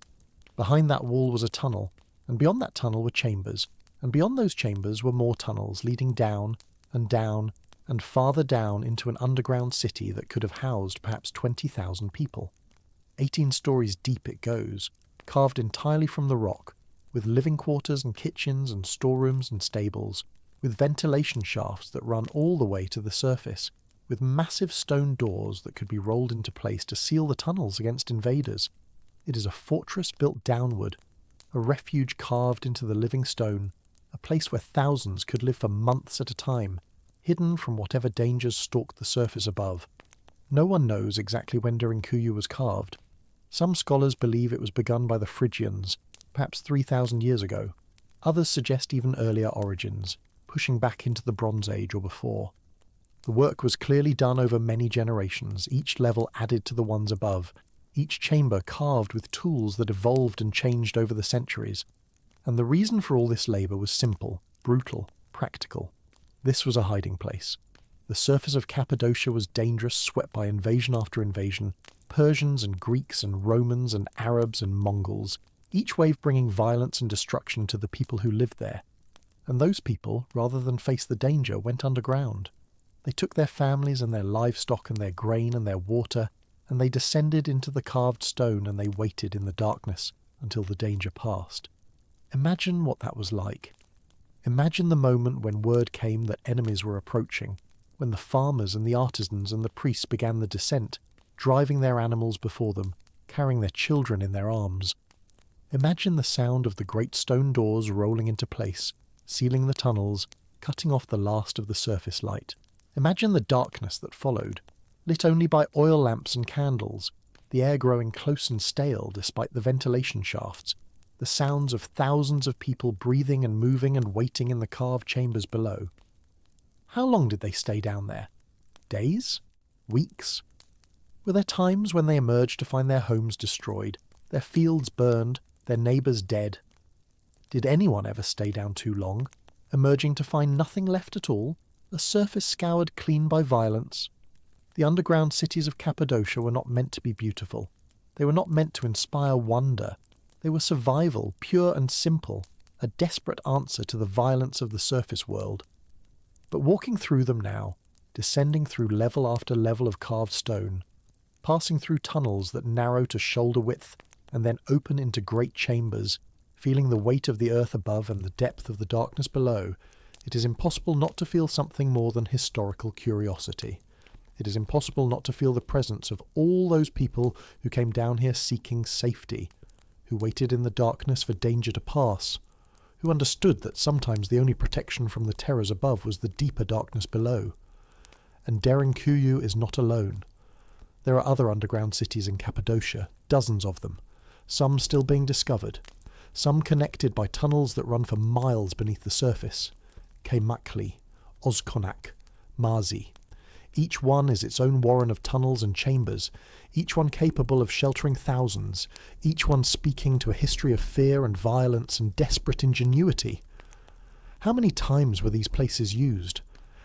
Behind that wall was a tunnel, and beyond that tunnel were chambers, and beyond those chambers were more tunnels leading down and down and farther down into an underground city that could have housed perhaps 20,000 people. 18 stories deep it goes, carved entirely from the rock, with living quarters and kitchens and storerooms and stables, with ventilation shafts that run all the way to the surface, with massive stone doors that could be rolled into place to seal the tunnels against invaders. It is a fortress built downward, a refuge carved into the living stone, a place where thousands could live for months at a time, hidden from whatever dangers stalked the surface above. No one knows exactly when Derinkuyu was carved. Some scholars believe it was begun by the Phrygians, perhaps 3,000 years ago. Others suggest even earlier origins, pushing back into the Bronze Age or before. The work was clearly done over many generations, each level added to the ones above, each chamber carved with tools that evolved and changed over the centuries. And the reason for all this labour was simple, brutal, practical. This was a hiding place. The surface of Cappadocia was dangerous, swept by invasion after invasion, Persians and Greeks and Romans and Arabs and Mongols, each wave bringing violence and destruction to the people who lived there. And those people, rather than face the danger, went underground. They took their families and their livestock and their grain and their water, and they descended into the carved stone and they waited in the darkness until the danger passed. Imagine what that was like. Imagine the moment when word came that enemies were approaching, when the farmers and the artisans and the priests began the descent, driving their animals before them, carrying their children in their arms. Imagine the sound of the great stone doors rolling into place, sealing the tunnels, cutting off the last of the surface light. Imagine the darkness that followed, lit only by oil lamps and candles, the air growing close and stale despite the ventilation shafts, the sounds of thousands of people breathing and moving and waiting in the carved chambers below. How long did they stay down there? Days? Weeks? Were there times when they emerged to find their homes destroyed, their fields burned, their neighbours dead? Did anyone ever stay down too long, emerging to find nothing left at all, a surface scoured clean by violence? The underground cities of Cappadocia were not meant to be beautiful. They were not meant to inspire wonder. They were survival, pure and simple, a desperate answer to the violence of the surface world. But walking through them now, descending through level after level of carved stone, passing through tunnels that narrow to shoulder width and then open into great chambers, feeling the weight of the earth above and the depth of the darkness below, it is impossible not to feel something more than historical curiosity. It is impossible not to feel the presence of all those people who came down here seeking safety, who waited in the darkness for danger to pass, who understood that sometimes the only protection from the terrors above was the deeper darkness below. And Derinkuyu is not alone. There are other underground cities in Cappadocia, dozens of them, some still being discovered, some connected by tunnels that run for miles beneath the surface. Kaymakli, Ozkonak, Mazi. Each one is its own warren of tunnels and chambers, each one capable of sheltering thousands, each one speaking to a history of fear and violence and desperate ingenuity. How many times were these places used?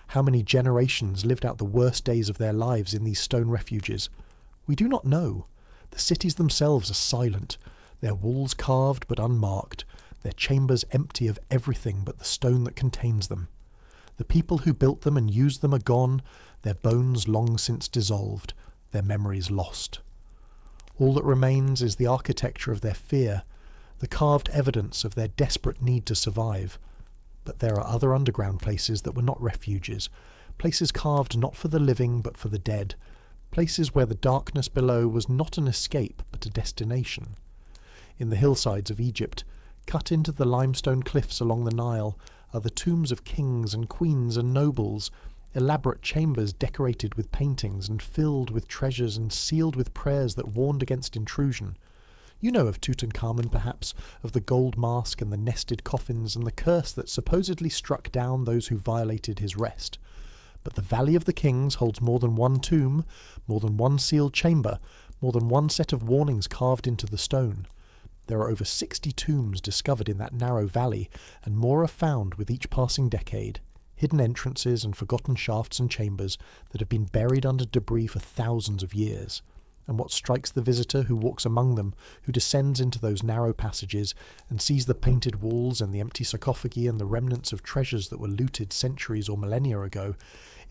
How many generations lived out the worst days of their lives in these stone refuges? We do not know. The cities themselves are silent, their walls carved but unmarked, their chambers empty of everything but the stone that contains them. The people who built them and used them are gone, their bones long since dissolved, their memories lost. All that remains is the architecture of their fear, the carved evidence of their desperate need to survive. But there are other underground places that were not refuges, places carved not for the living but for the dead, places where the darkness below was not an escape but a destination. In the hillsides of Egypt, cut into the limestone cliffs along the Nile, are the tombs of kings and queens and nobles, elaborate chambers decorated with paintings and filled with treasures and sealed with prayers that warned against intrusion. You know of Tutankhamun, perhaps, of the gold mask and the nested coffins and the curse that supposedly struck down those who violated his rest. But the Valley of the Kings holds more than one tomb, more than one sealed chamber, more than one set of warnings carved into the stone. There are over 60 tombs discovered in that narrow valley, and more are found with each passing decade. Hidden entrances and forgotten shafts and chambers that have been buried under debris for thousands of years. And what strikes the visitor who walks among them, who descends into those narrow passages and sees the painted walls and the empty sarcophagi and the remnants of treasures that were looted centuries or millennia ago,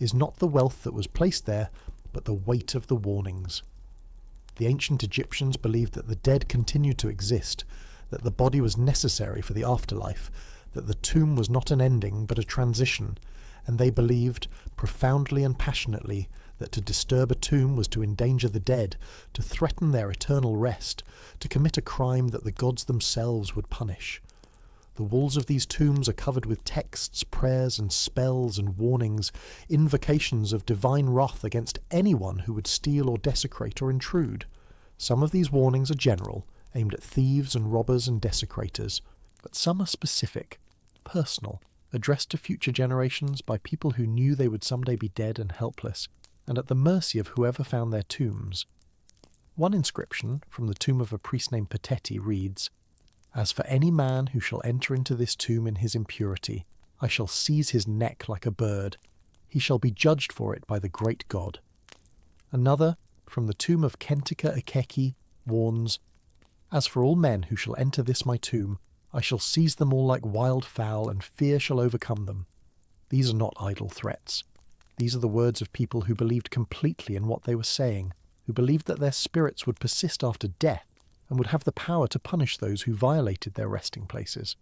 is not the wealth that was placed there, but the weight of the warnings. The ancient Egyptians believed that the dead continued to exist, that the body was necessary for the afterlife, that the tomb was not an ending but a transition, and they believed, profoundly and passionately, that to disturb a tomb was to endanger the dead, to threaten their eternal rest, to commit a crime that the gods themselves would punish. The walls of these tombs are covered with texts, prayers and spells and warnings, invocations of divine wrath against anyone who would steal or desecrate or intrude. Some of these warnings are general, aimed at thieves and robbers and desecrators, but some are specific, personal, addressed to future generations by people who knew they would someday be dead and helpless, and at the mercy of whoever found their tombs. One inscription, from the tomb of a priest named Peteti, reads, "As for any man who shall enter into this tomb in his impurity, I shall seize his neck like a bird. He shall be judged for it by the great God." Another, from the tomb of Kentika Akeki, warns, "As for all men who shall enter this my tomb, I shall seize them all like wild fowl, and fear shall overcome them." These are not idle threats. These are the words of people who believed completely in what they were saying, who believed that their spirits would persist after death, and would have the power to punish those who violated their resting places.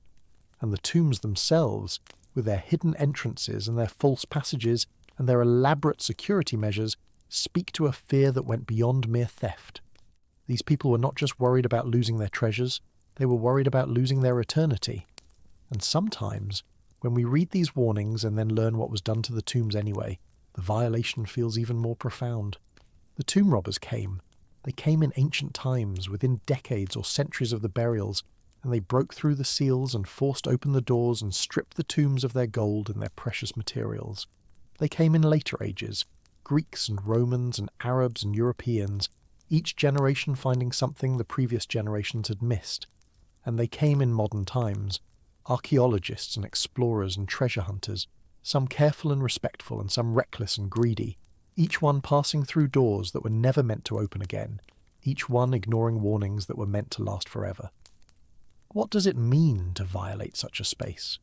And the tombs themselves, with their hidden entrances and their false passages and their elaborate security measures, speak to a fear that went beyond mere theft. These people were not just worried about losing their treasures, they were worried about losing their eternity. And sometimes, when we read these warnings and then learn what was done to the tombs anyway, the violation feels even more profound. The tomb robbers came. They came in ancient times, within decades or centuries of the burials, and they broke through the seals and forced open the doors and stripped the tombs of their gold and their precious materials. They came in later ages, Greeks and Romans and Arabs and Europeans, each generation finding something the previous generations had missed. And they came in modern times, archaeologists and explorers and treasure hunters, some careful and respectful and some reckless and greedy, each one passing through doors that were never meant to open again, each one ignoring warnings that were meant to last forever. What does it mean to violate such a space?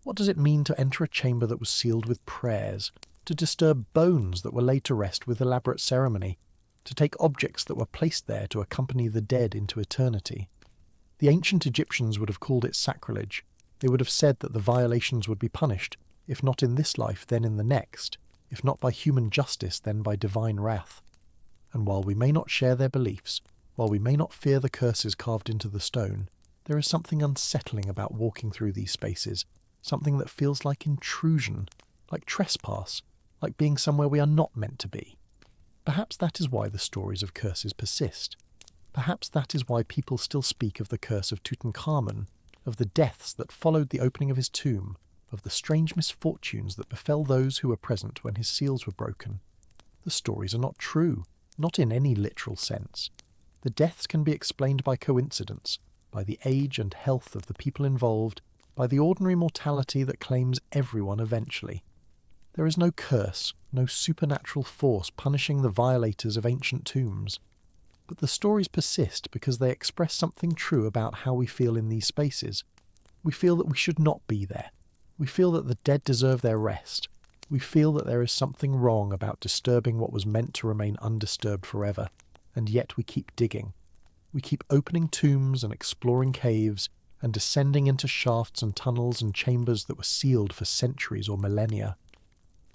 What does it mean to enter a chamber that was sealed with prayers, to disturb bones that were laid to rest with elaborate ceremony, to take objects that were placed there to accompany the dead into eternity? The ancient Egyptians would have called it sacrilege. They would have said that the violations would be punished, if not in this life, then in the next, if not by human justice, then by divine wrath. And while we may not share their beliefs, while we may not fear the curses carved into the stone, there is something unsettling about walking through these spaces, something that feels like intrusion, like trespass, like being somewhere we are not meant to be. Perhaps that is why the stories of curses persist. Perhaps that is why people still speak of the curse of Tutankhamun, of the deaths that followed the opening of his tomb, of the strange misfortunes that befell those who were present when his seals were broken. The stories are not true, not in any literal sense. The deaths can be explained by coincidence, by the age and health of the people involved, by the ordinary mortality that claims everyone eventually. There is no curse, no supernatural force punishing the violators of ancient tombs. But the stories persist because they express something true about how we feel in these spaces. We feel that we should not be there. We feel that the dead deserve their rest. We feel that there is something wrong about disturbing what was meant to remain undisturbed forever, and yet we keep digging. We keep opening tombs and exploring caves, and descending into shafts and tunnels and chambers that were sealed for centuries or millennia.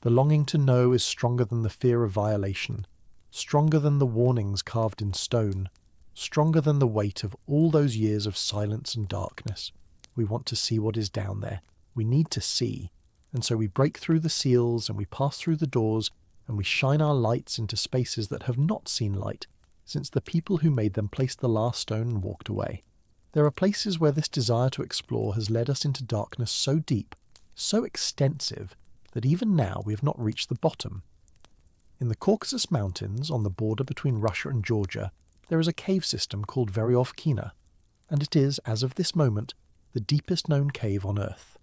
The longing to know is stronger than the fear of violation, stronger than the warnings carved in stone, stronger than the weight of all those years of silence and darkness. We want to see what is down there. We need to see. And so we break through the seals and we pass through the doors and we shine our lights into spaces that have not seen light since the people who made them placed the last stone and walked away. There are places where this desire to explore has led us into darkness so deep, so extensive, that even now we have not reached the bottom. In the Caucasus Mountains, on the border between Russia and Georgia, there is a cave system called Veryovkina. and it is, as of this moment, the deepest known cave on Earth.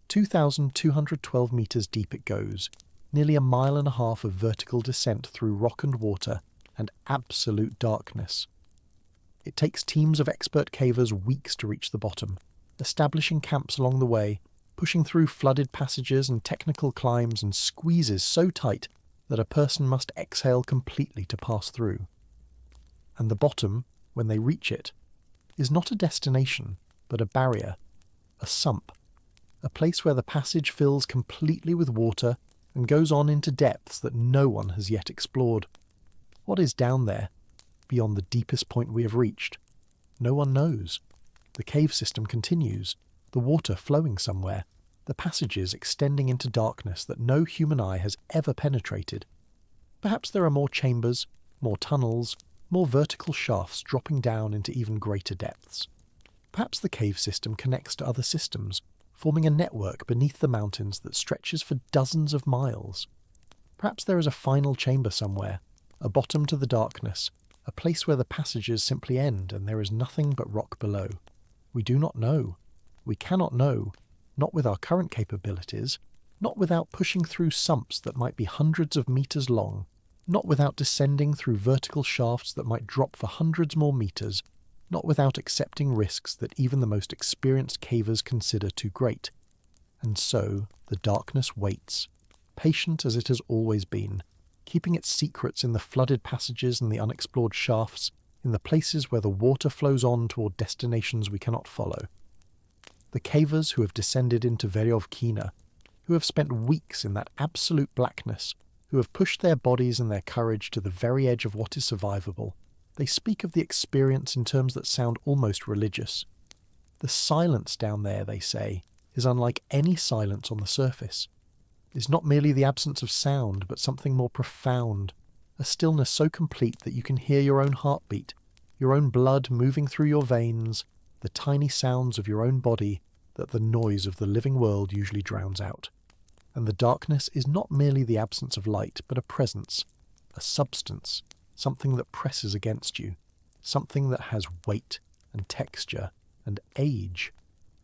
2,212 metres deep it goes, nearly a mile and a half of vertical descent through rock and water, and absolute darkness. It takes teams of expert cavers weeks to reach the bottom, establishing camps along the way, pushing through flooded passages and technical climbs and squeezes so tight that a person must exhale completely to pass through. And the bottom, when they reach it, is not a destination, but a barrier, a sump, a place where the passage fills completely with water and goes on into depths that no one has yet explored. What is down there, beyond the deepest point we have reached? No one knows. The cave system continues, the water flowing somewhere, the passages extending into darkness that no human eye has ever penetrated. Perhaps there are more chambers, more tunnels, more vertical shafts dropping down into even greater depths. Perhaps the cave system connects to other systems, forming a network beneath the mountains that stretches for dozens of miles. Perhaps there is a final chamber somewhere, a bottom to the darkness, a place where the passages simply end and there is nothing but rock below. We do not know. We cannot know, not with our current capabilities, not without pushing through sumps that might be hundreds of meters long, not without descending through vertical shafts that might drop for hundreds more meters, not without accepting risks that even the most experienced cavers consider too great. And so the darkness waits, patient as it has always been, keeping its secrets in the flooded passages and the unexplored shafts, in the places where the water flows on toward destinations we cannot follow. The cavers who have descended into Veryovkina, who have spent weeks in that absolute blackness, who have pushed their bodies and their courage to the very edge of what is survivable, they speak of the experience in terms that sound almost religious. The silence down there, they say, is unlike any silence on the surface. It's not merely the absence of sound, but something more profound, a stillness so complete that you can hear your own heartbeat, your own blood moving through your veins, the tiny sounds of your own body that the noise of the living world usually drowns out. And the darkness is not merely the absence of light, but a presence, a substance, something that presses against you, something that has weight and texture and age.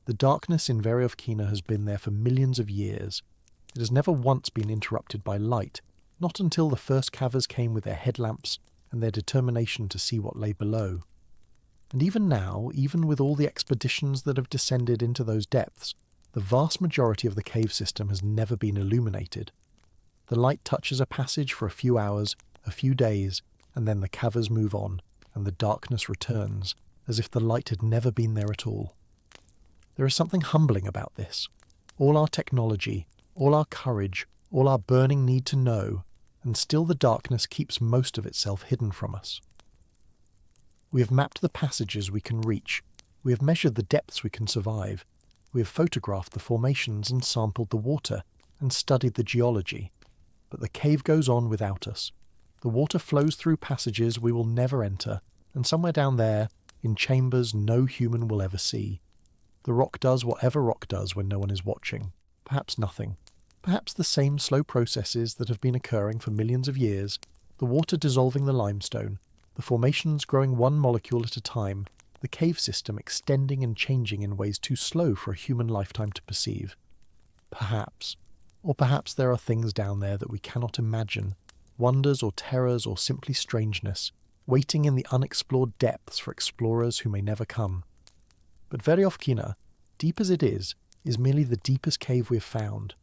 The darkness in Veryovkina has been there for millions of years. It has never once been interrupted by light, not until the first cavers came with their headlamps and their determination to see what lay below. And even now, even with all the expeditions that have descended into those depths, the vast majority of the cave system has never been illuminated. The light touches a passage for a few hours, a few days, and then the cavers move on, and the darkness returns, as if the light had never been there at all. There is something humbling about this. All our technology, all our courage, all our burning need to know, and still the darkness keeps most of itself hidden from us. We have mapped the passages we can reach, we have measured the depths we can survive, we have photographed the formations and sampled the water, and studied the geology. But the cave goes on without us. The water flows through passages we will never enter, and somewhere down there, in chambers no human will ever see. The rock does whatever rock does when no one is watching. Perhaps nothing. Perhaps the same slow processes that have been occurring for millions of years, the water dissolving the limestone, the formations growing one molecule at a time, the cave system extending and changing in ways too slow for a human lifetime to perceive. Perhaps. Or perhaps there are things down there that we cannot imagine, wonders or terrors or simply strangeness, waiting in the unexplored depths for explorers who may never come. But Veryovkina, deep as it is merely the deepest cave we have found.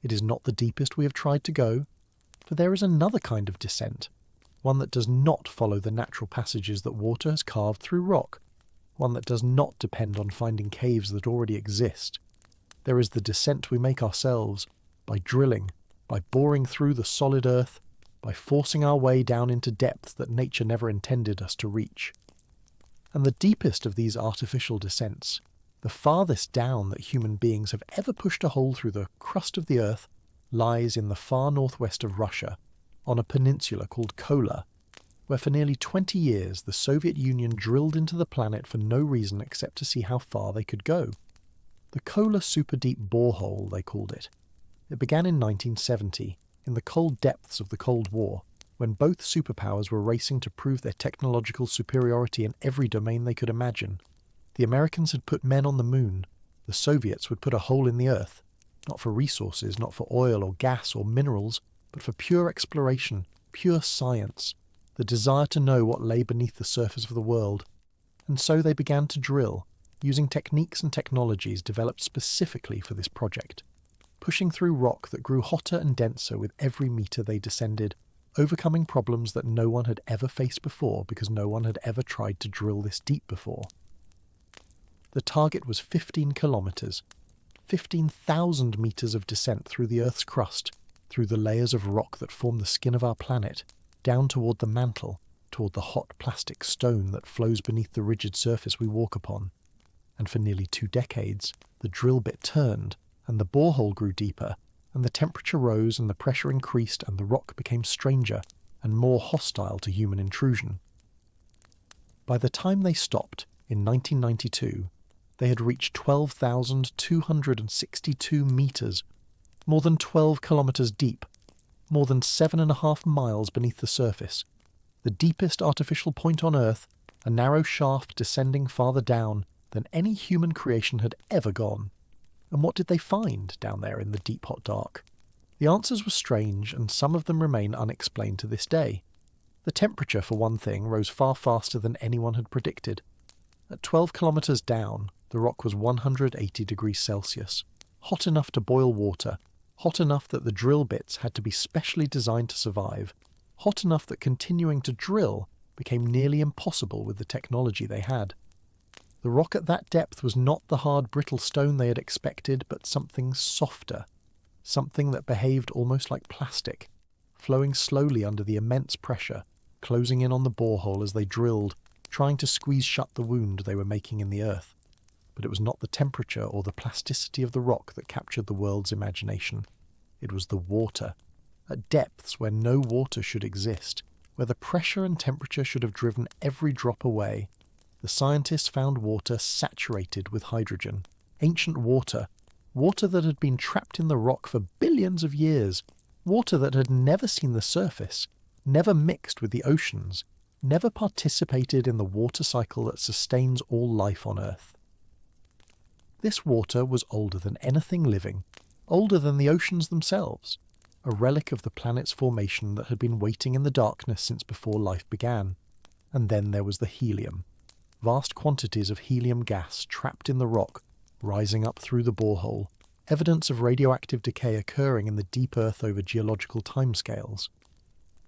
It is not the deepest we have tried to go, for there is another kind of descent, one that does not follow the natural passages that water has carved through rock, one that does not depend on finding caves that already exist. There is the descent we make ourselves, by drilling, by boring through the solid earth, by forcing our way down into depths that nature never intended us to reach. And the deepest of these artificial descents, the farthest down that human beings have ever pushed a hole through the crust of the earth, lies in the far northwest of Russia, on a peninsula called Kola, where for nearly 20 years the Soviet Union drilled into the planet for no reason except to see how far they could go. The Kola Super Deep Borehole, they called it. It began in 1970, in the cold depths of the Cold War, when both superpowers were racing to prove their technological superiority in every domain they could imagine. The Americans had put men on the moon. The Soviets would put a hole in the earth, not for resources, not for oil or gas or minerals, but for pure exploration, pure science, the desire to know what lay beneath the surface of the world. And so they began to drill, using techniques and technologies developed specifically for this project, pushing through rock that grew hotter and denser with every metre they descended, overcoming problems that no one had ever faced before because no one had ever tried to drill this deep before. The target was 15 kilometres, 15,000 metres of descent through the Earth's crust, through the layers of rock that form the skin of our planet, down toward the mantle, toward the hot plastic stone that flows beneath the rigid surface we walk upon. And for nearly 2 decades, the drill bit turned, and the borehole grew deeper, and the temperature rose and the pressure increased and the rock became stranger and more hostile to human intrusion. By the time they stopped, in 1992, they had reached 12,262 metres, more than 12 kilometres deep, more than 7.5 miles beneath the surface, the deepest artificial point on Earth, a narrow shaft descending farther down than any human creation had ever gone. And what did they find down there in the deep hot dark? The answers were strange, and some of them remain unexplained to this day. The temperature, for one thing, rose far faster than anyone had predicted. At 12 kilometres down, the rock was 180 degrees Celsius, hot enough to boil water, hot enough that the drill bits had to be specially designed to survive, hot enough that continuing to drill became nearly impossible with the technology they had. The rock at that depth was not the hard, brittle stone they had expected, but something softer, something that behaved almost like plastic, flowing slowly under the immense pressure, closing in on the borehole as they drilled, trying to squeeze shut the wound they were making in the earth. But it was not the temperature or the plasticity of the rock that captured the world's imagination. It was the water, at depths where no water should exist, where the pressure and temperature should have driven every drop away. The scientists found water saturated with hydrogen, ancient water, water that had been trapped in the rock for billions of years, water that had never seen the surface, never mixed with the oceans, never participated in the water cycle that sustains all life on Earth. This water was older than anything living, older than the oceans themselves, a relic of the planet's formation that had been waiting in the darkness since before life began. And then there was the helium, vast quantities of helium gas trapped in the rock, rising up through the borehole, evidence of radioactive decay occurring in the deep Earth over geological timescales.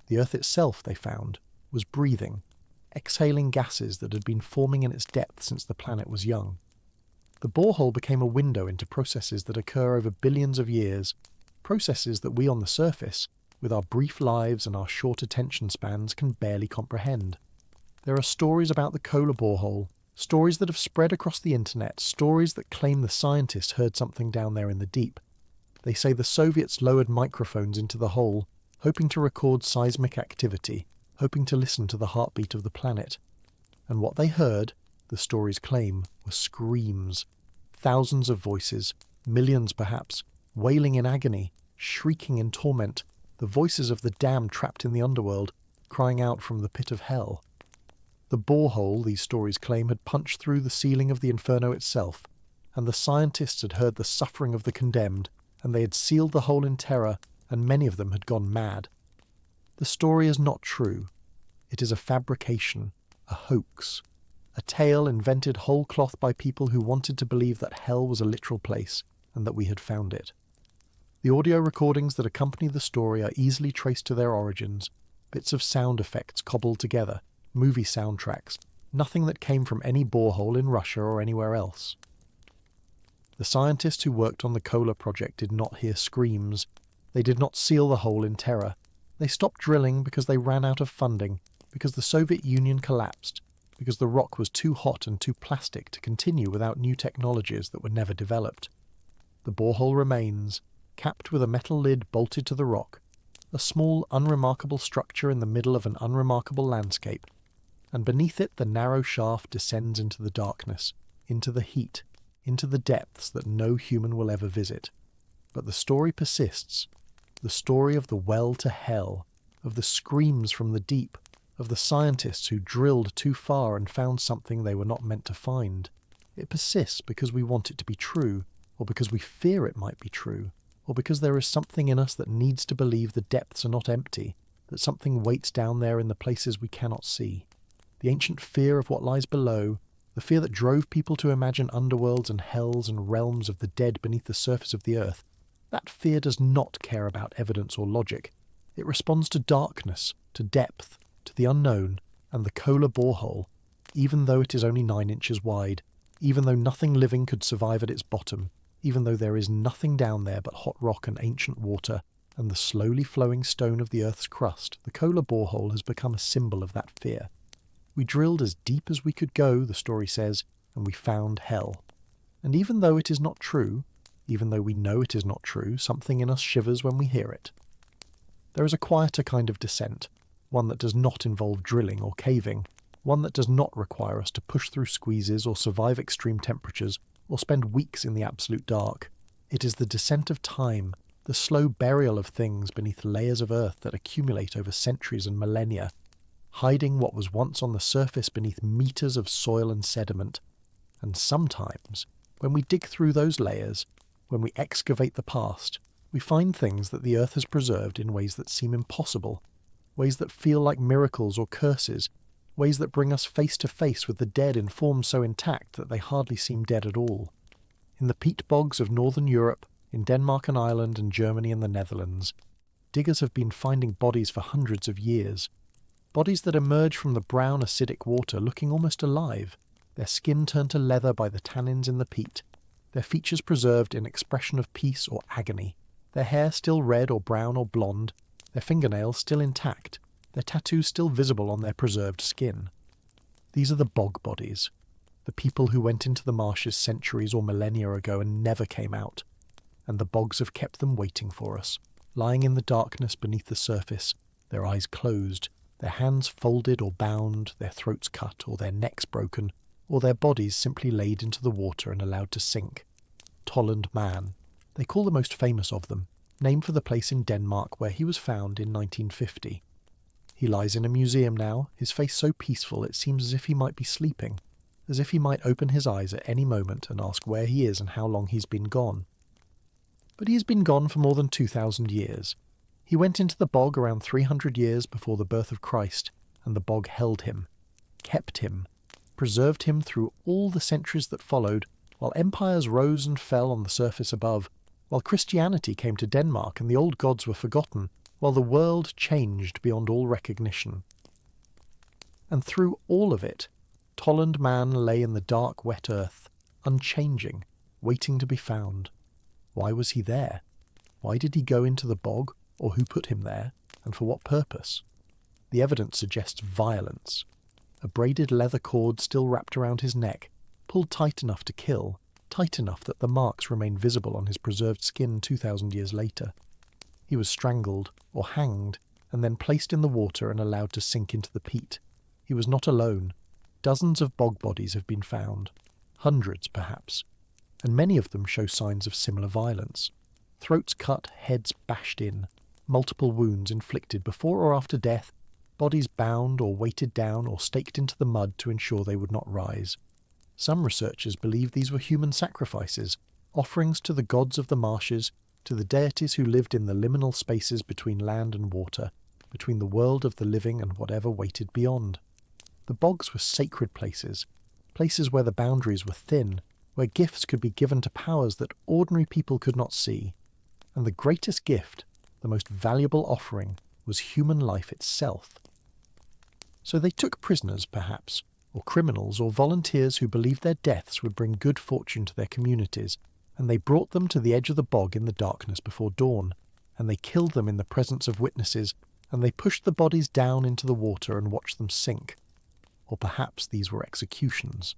The Earth itself, they found, was breathing, exhaling gases that had been forming in its depth since the planet was young. The borehole became a window into processes that occur over billions of years, processes that we on the surface, with our brief lives and our short attention spans, can barely comprehend. There are stories about the Kola borehole, stories that have spread across the internet, stories that claim the scientists heard something down there in the deep. They say the Soviets lowered microphones into the hole, hoping to record seismic activity, hoping to listen to the heartbeat of the planet. And what they heard, the stories claim, were screams. Thousands of voices, millions perhaps, wailing in agony, shrieking in torment, the voices of the damned trapped in the underworld, crying out from the pit of hell. The borehole, these stories claim, had punched through the ceiling of the inferno itself, and the scientists had heard the suffering of the condemned, and they had sealed the hole in terror, and many of them had gone mad. The story is not true. It is a fabrication, a hoax, a tale invented whole cloth by people who wanted to believe that hell was a literal place, and that we had found it. The audio recordings that accompany the story are easily traced to their origins, bits of sound effects cobbled together, movie soundtracks, nothing that came from any borehole in Russia or anywhere else. The scientists who worked on the Kola project did not hear screams. They did not seal the hole in terror. They stopped drilling because they ran out of funding, because the Soviet Union collapsed, because the rock was too hot and too plastic to continue without new technologies that were never developed. The borehole remains, capped with a metal lid bolted to the rock, a small, unremarkable structure in the middle of an unremarkable landscape, and beneath it the narrow shaft descends into the darkness, into the heat, into the depths that no human will ever visit. But the story persists, the story of the well to hell, of the screams from the deep, of the scientists who drilled too far and found something they were not meant to find. It persists because we want it to be true, or because we fear it might be true, or because there is something in us that needs to believe the depths are not empty, that something waits down there in the places we cannot see. The ancient fear of what lies below, the fear that drove people to imagine underworlds and hells and realms of the dead beneath the surface of the earth, that fear does not care about evidence or logic. It responds to darkness, to depth, to the unknown, and the Kola borehole, even though it is only 9 inches wide, even though nothing living could survive at its bottom, even though there is nothing down there but hot rock and ancient water, and the slowly flowing stone of the Earth's crust, the Kola borehole has become a symbol of that fear. We drilled as deep as we could go, the story says, and we found hell. And even though it is not true, even though we know it is not true, something in us shivers when we hear it. There is a quieter kind of descent, one that does not involve drilling or caving, one that does not require us to push through squeezes or survive extreme temperatures or spend weeks in the absolute dark. It is the descent of time, the slow burial of things beneath layers of earth that accumulate over centuries and millennia, hiding what was once on the surface beneath meters of soil and sediment. And sometimes, when we dig through those layers, when we excavate the past, we find things that the earth has preserved in ways that seem impossible, ways that feel like miracles or curses, ways that bring us face to face with the dead in forms so intact that they hardly seem dead at all. In the peat bogs of northern Europe, in Denmark and Ireland and Germany and the Netherlands, diggers have been finding bodies for hundreds of years. Bodies that emerge from the brown acidic water looking almost alive, their skin turned to leather by the tannins in the peat, their features preserved in expression of peace or agony, their hair still red or brown or blonde, their fingernails still intact, their tattoos still visible on their preserved skin. These are the bog bodies, the people who went into the marshes centuries or millennia ago and never came out, and the bogs have kept them waiting for us, lying in the darkness beneath the surface, their eyes closed, their hands folded or bound, their throats cut or their necks broken, or their bodies simply laid into the water and allowed to sink. Tolland Man, they call the most famous of them, named for the place in Denmark where he was found in 1950. He lies in a museum now, his face so peaceful it seems as if he might be sleeping, as if he might open his eyes at any moment and ask where he is and how long he's been gone. But he has been gone for more than 2,000 years. He went into the bog around 300 years before the birth of Christ, and the bog held him, kept him, preserved him through all the centuries that followed, while empires rose and fell on the surface above, while Christianity came to Denmark and the old gods were forgotten, while the world changed beyond all recognition. And through all of it, Tolland Man lay in the dark, wet earth, unchanging, waiting to be found. Why was he there? Why did he go into the bog, or who put him there, and for what purpose? The evidence suggests violence. A braided leather cord still wrapped around his neck, pulled tight enough to kill, tight enough that the marks remain visible on his preserved skin 2,000 years later. He was strangled, or hanged, and then placed in the water and allowed to sink into the peat. He was not alone. Dozens of bog bodies have been found, hundreds perhaps, and many of them show signs of similar violence. Throats cut, heads bashed in, multiple wounds inflicted before or after death, bodies bound or weighted down or staked into the mud to ensure they would not rise. Some researchers believe these were human sacrifices, offerings to the gods of the marshes, to the deities who lived in the liminal spaces between land and water, between the world of the living and whatever waited beyond. The bogs were sacred places, places where the boundaries were thin, where gifts could be given to powers that ordinary people could not see. And the greatest gift, the most valuable offering, was human life itself. So they took prisoners, perhaps, or criminals or volunteers who believed their deaths would bring good fortune to their communities, and they brought them to the edge of the bog in the darkness before dawn, and they killed them in the presence of witnesses, and they pushed the bodies down into the water and watched them sink. Or perhaps these were executions.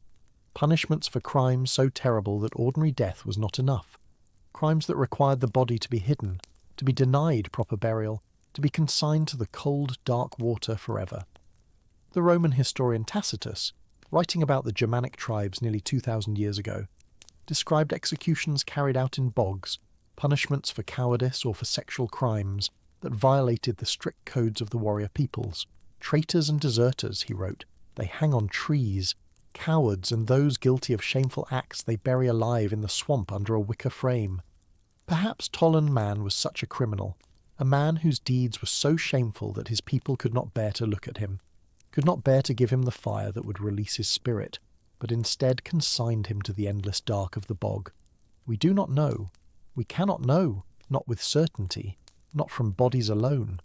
Punishments for crimes so terrible that ordinary death was not enough. Crimes that required the body to be hidden, to be denied proper burial, to be consigned to the cold, dark water forever. The Roman historian Tacitus, writing about the Germanic tribes nearly 2,000 years ago, described executions carried out in bogs, punishments for cowardice or for sexual crimes that violated the strict codes of the warrior peoples. Traitors and deserters, he wrote, they hang on trees, Cowards and those guilty of shameful acts they bury alive in the swamp under a wicker frame. Perhaps Tollund Man was such a criminal, a man whose deeds were so shameful that his people could not bear to look at him, could not bear to give him the fire that would release his spirit, but instead consigned him to the endless dark of the bog. We do not know. We cannot know, not with certainty, not from bodies alone.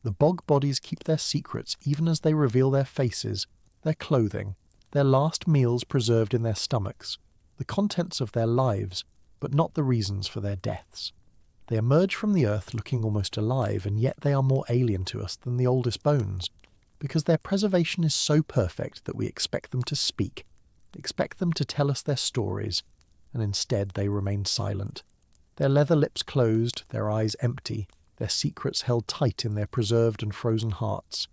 The bog bodies keep their secrets even as they reveal their faces, their clothing, their last meals preserved in their stomachs, the contents of their lives, but not the reasons for their deaths. They emerge from the earth looking almost alive, and yet they are more alien to us than the oldest bones, because their preservation is so perfect that we expect them to speak, expect them to tell us their stories, and instead they remain silent, their leather lips closed, their eyes empty, their secrets held tight in their preserved and frozen hearts.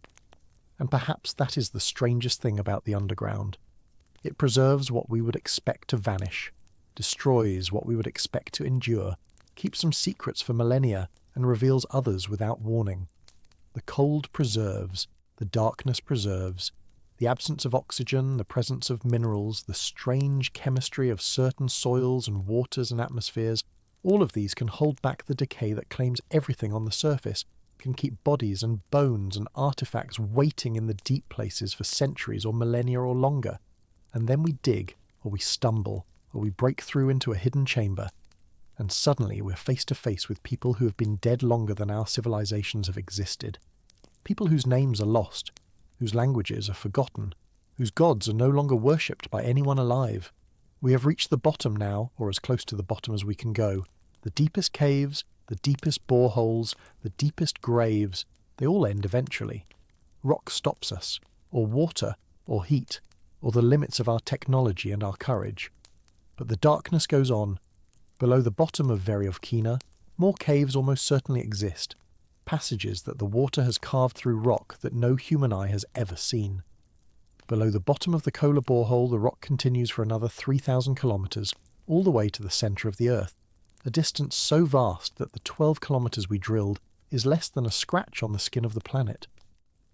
And perhaps that is the strangest thing about the underground. It preserves what we would expect to vanish, destroys what we would expect to endure, keeps some secrets for millennia, and reveals others without warning. The cold preserves, the darkness preserves, the absence of oxygen, the presence of minerals, the strange chemistry of certain soils and waters and atmospheres, all of these can hold back the decay that claims everything on the surface, can keep bodies and bones and artifacts waiting in the deep places for centuries or millennia or longer. And then we dig, or we stumble, or we break through into a hidden chamber, and suddenly we're face to face with people who have been dead longer than our civilizations have existed. People whose names are lost, whose languages are forgotten, whose gods are no longer worshipped by anyone alive. We have reached the bottom now, or as close to the bottom as we can go. The deepest caves, the deepest boreholes, the deepest graves, they all end eventually. Rock stops us, or water, or heat, or the limits of our technology and our courage. But the darkness goes on. Below the bottom of Veriovkina, more caves almost certainly exist, passages that the water has carved through rock that no human eye has ever seen. Below the bottom of the Kola borehole, the rock continues for another 3,000 kilometres, all the way to the centre of the Earth, a distance so vast that the 12 kilometres we drilled is less than a scratch on the skin of the planet.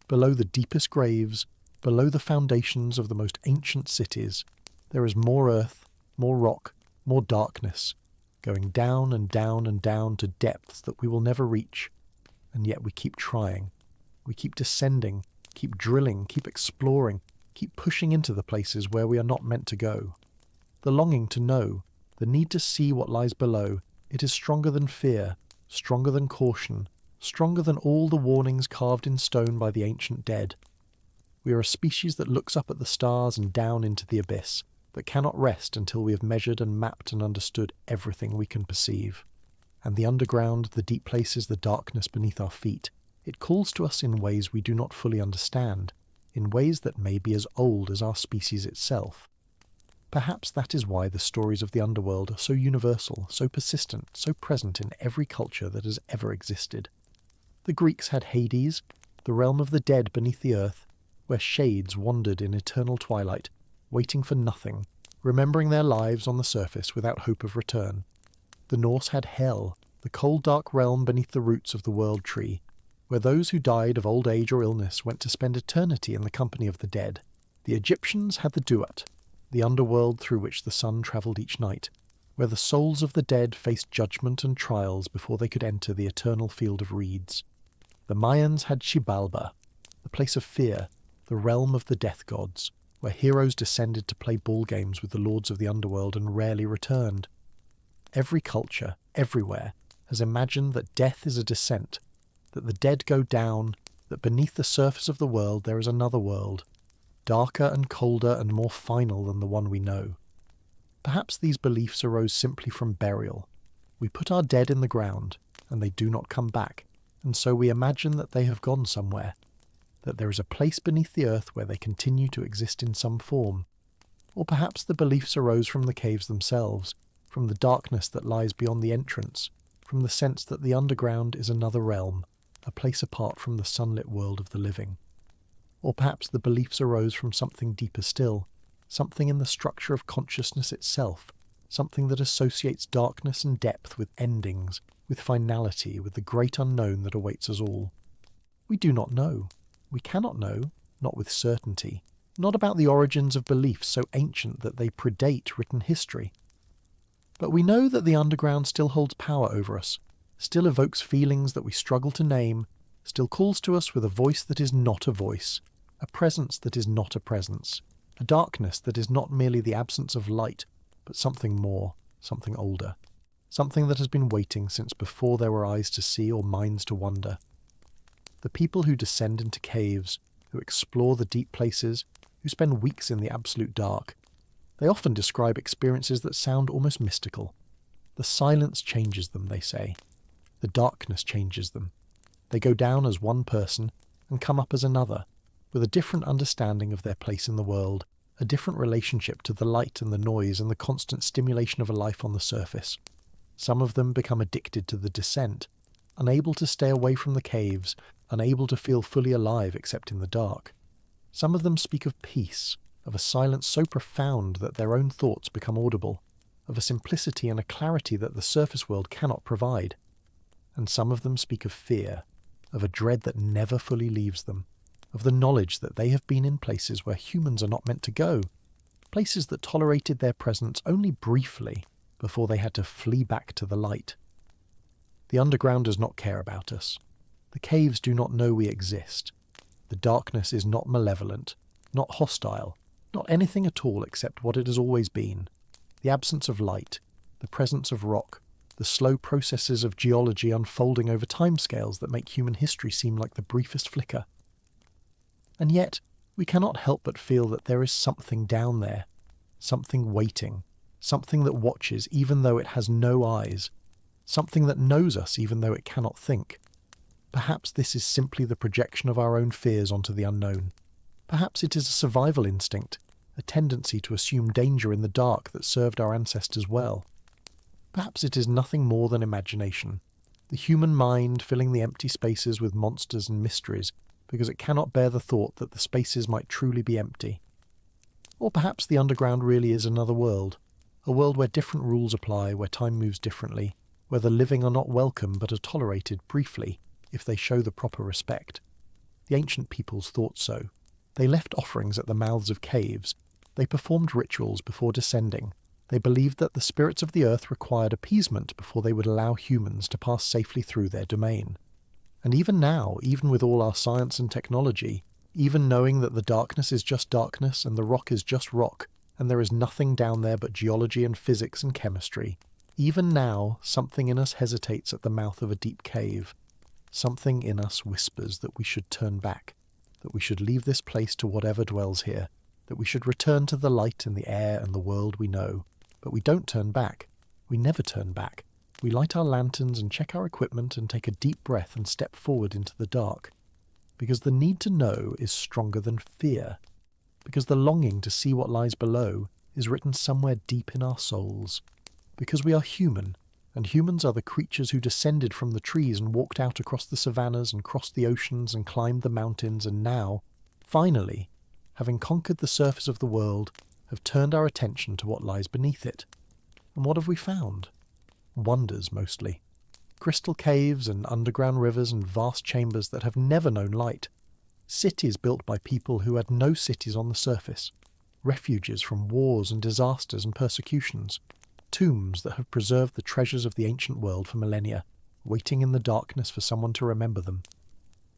Below the deepest graves, below the foundations of the most ancient cities, there is more earth, more rock, more darkness, going down and down and down to depths that we will never reach. And yet we keep trying. We keep descending, keep drilling, keep exploring, keep pushing into the places where we are not meant to go. The longing to know, the need to see what lies below, it is stronger than fear, stronger than caution, stronger than all the warnings carved in stone by the ancient dead. We are a species that looks up at the stars and down into the abyss, that cannot rest until we have measured and mapped and understood everything we can perceive. And the underground, the deep places, the darkness beneath our feet, it calls to us in ways we do not fully understand, in ways that may be as old as our species itself. Perhaps that is why the stories of the underworld are so universal, so persistent, so present in every culture that has ever existed. The Greeks had Hades, the realm of the dead beneath the earth, where shades wandered in eternal twilight, waiting for nothing, remembering their lives on the surface without hope of return. The Norse had Hel, the cold dark realm beneath the roots of the world tree, where those who died of old age or illness went to spend eternity in the company of the dead. The Egyptians had the Duat, the underworld through which the sun travelled each night, where the souls of the dead faced judgment and trials before they could enter the eternal field of reeds. The Mayans had Xibalba, the place of fear, the realm of the death gods, where heroes descended to play ball games with the lords of the underworld and rarely returned. Every culture, everywhere, has imagined that death is a descent, that the dead go down, that beneath the surface of the world there is another world, darker and colder and more final than the one we know. Perhaps these beliefs arose simply from burial. We put our dead in the ground, and they do not come back, and so we imagine that they have gone somewhere, that there is a place beneath the earth where they continue to exist in some form. Or perhaps the beliefs arose from the caves themselves, from the darkness that lies beyond the entrance, from the sense that the underground is another realm, a place apart from the sunlit world of the living. Or perhaps the beliefs arose from something deeper still, something in the structure of consciousness itself, something that associates darkness and depth with endings, with finality, with the great unknown that awaits us all. We do not know. We cannot know, not with certainty. not about the origins of beliefs so ancient that they predate written history. But we know that the underground still holds power over us, still evokes feelings that we struggle to name, still calls to us with a voice that is not a voice, a presence that is not a presence, a darkness that is not merely the absence of light, but something more, something older, something that has been waiting since before there were eyes to see or minds to wonder. The people who descend into caves, who explore the deep places, who spend weeks in the absolute dark, they often describe experiences that sound almost mystical. The silence changes them, they say. The darkness changes them. They go down as one person and come up as another, with a different understanding of their place in the world, a different relationship to the light and the noise and the constant stimulation of a life on the surface. Some of them become addicted to the descent, unable to stay away from the caves, unable to feel fully alive except in the dark. Some of them speak of peace, of a silence so profound that their own thoughts become audible, of a simplicity and a clarity that the surface world cannot provide. And some of them speak of fear, of a dread that never fully leaves them, of the knowledge that they have been in places where humans are not meant to go, places that tolerated their presence only briefly before they had to flee back to the light. The underground does not care about us. The caves do not know we exist. The darkness is not malevolent, not hostile, not anything at all except what it has always been. The absence of light, the presence of rock, the slow processes of geology unfolding over timescales that make human history seem like the briefest flicker. And yet, we cannot help but feel that there is something down there, something waiting, something that watches even though it has no eyes, something that knows us even though it cannot think. Perhaps this is simply the projection of our own fears onto the unknown. Perhaps it is a survival instinct, a tendency to assume danger in the dark that served our ancestors well. Perhaps it is nothing more than imagination, the human mind filling the empty spaces with monsters and mysteries because it cannot bear the thought that the spaces might truly be empty. Or perhaps the underground really is another world, a world where different rules apply, where time moves differently, where the living are not welcome but are tolerated briefly if they show the proper respect. The ancient peoples thought so. They left offerings at the mouths of caves. They performed rituals before descending. They believed that the spirits of the earth required appeasement before they would allow humans to pass safely through their domain. And even now, even with all our science and technology, even knowing that the darkness is just darkness and the rock is just rock, and there is nothing down there but geology and physics and chemistry, even now something in us hesitates at the mouth of a deep cave. Something in us whispers that we should turn back, that we should leave this place to whatever dwells here, that we should return to the light and the air and the world we know. But we don't turn back. We never turn back. We light our lanterns and check our equipment and take a deep breath and step forward into the dark. Because the need to know is stronger than fear. Because the longing to see what lies below is written somewhere deep in our souls. Because we are human, and humans are the creatures who descended from the trees and walked out across the savannas and crossed the oceans and climbed the mountains and now, finally, having conquered the surface of the world, have turned our attention to what lies beneath it. And what have we found? Wonders, mostly. Crystal caves and underground rivers and vast chambers that have never known light. Cities built by people who had no cities on the surface. Refuges from wars and disasters and persecutions. Tombs that have preserved the treasures of the ancient world for millennia, waiting in the darkness for someone to remember them.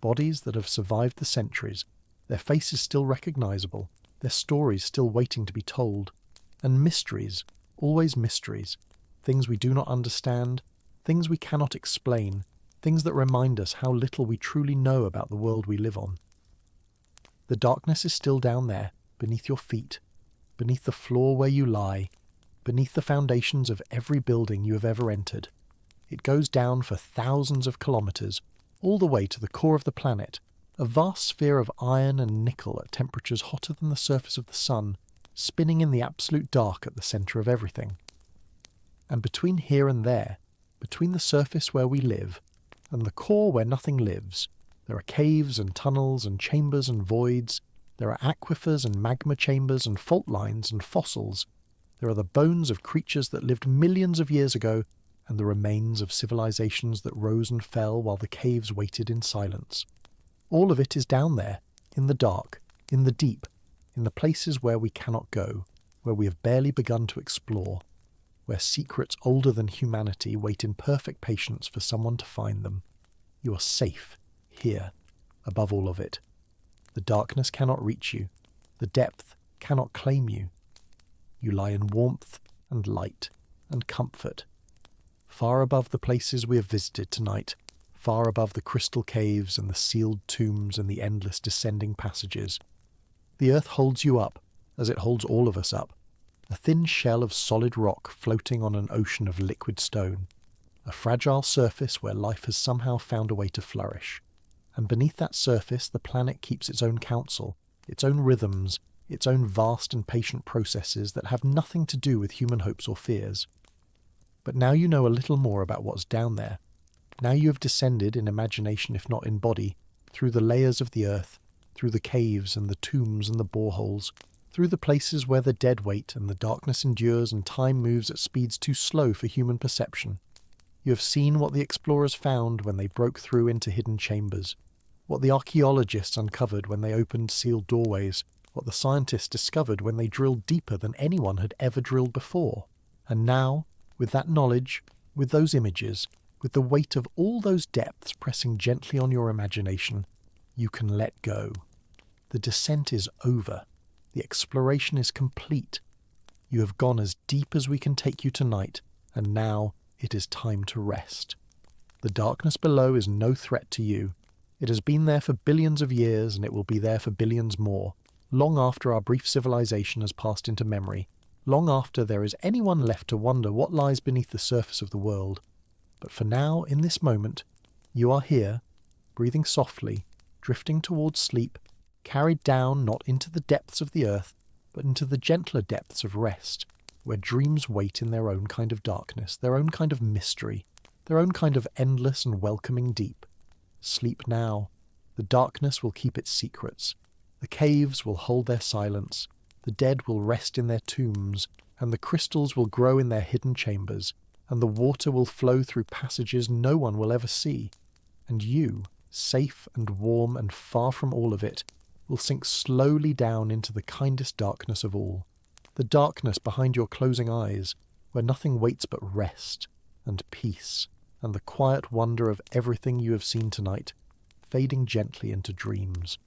Bodies that have survived the centuries, their faces still recognizable, their stories still waiting to be told. And mysteries, always mysteries, things we do not understand, things we cannot explain, things that remind us how little we truly know about the world we live on. The darkness is still down there, beneath your feet, beneath the floor where you lie, beneath the foundations of every building you have ever entered. It goes down for thousands of kilometers, all the way to the core of the planet, a vast sphere of iron and nickel at temperatures hotter than the surface of the sun, spinning in the absolute dark at the center of everything. And between here and there, between the surface where we live and the core where nothing lives, there are caves and tunnels and chambers and voids, there are aquifers and magma chambers and fault lines and fossils. There are the bones of creatures that lived millions of years ago and the remains of civilizations that rose and fell while the caves waited in silence. All of it is down there, in the dark, in the deep, in the places where we cannot go, where we have barely begun to explore, where secrets older than humanity wait in perfect patience for someone to find them. You are safe here, above all of it. The darkness cannot reach you. The depth cannot claim you. You lie in warmth and light and comfort, far above the places we have visited tonight, far above the crystal caves and the sealed tombs and the endless descending passages. The earth holds you up, as it holds all of us up, a thin shell of solid rock floating on an ocean of liquid stone, a fragile surface where life has somehow found a way to flourish. And beneath that surface the planet keeps its own counsel, its own rhythms, its own vast and patient processes that have nothing to do with human hopes or fears. But now you know a little more about what's down there. Now you have descended in imagination, if not in body, through the layers of the earth, through the caves and the tombs and the boreholes, through the places where the dead wait and the darkness endures and time moves at speeds too slow for human perception. You have seen what the explorers found when they broke through into hidden chambers, what the archaeologists uncovered when they opened sealed doorways, what the scientists discovered when they drilled deeper than anyone had ever drilled before. And now, with that knowledge, with those images, with the weight of all those depths pressing gently on your imagination, you can let go. The descent is over. The exploration is complete. You have gone as deep as we can take you tonight, and now it is time to rest. The darkness below is no threat to you. It has been there for billions of years, and it will be there for billions more, long after our brief civilization has passed into memory, long after there is anyone left to wonder what lies beneath the surface of the world. But for now, in this moment, you are here, breathing softly, drifting towards sleep, carried down not into the depths of the earth, but into the gentler depths of rest, where dreams wait in their own kind of darkness, their own kind of mystery, their own kind of endless and welcoming deep. Sleep now. The darkness will keep its secrets. The caves will hold their silence. The dead will rest in their tombs, and the crystals will grow in their hidden chambers, and the water will flow through passages no one will ever see. And you, safe and warm and far from all of it, will sink slowly down into the kindest darkness of all, the darkness behind your closing eyes, where nothing waits but rest and peace and the quiet wonder of everything you have seen tonight, fading gently into dreams.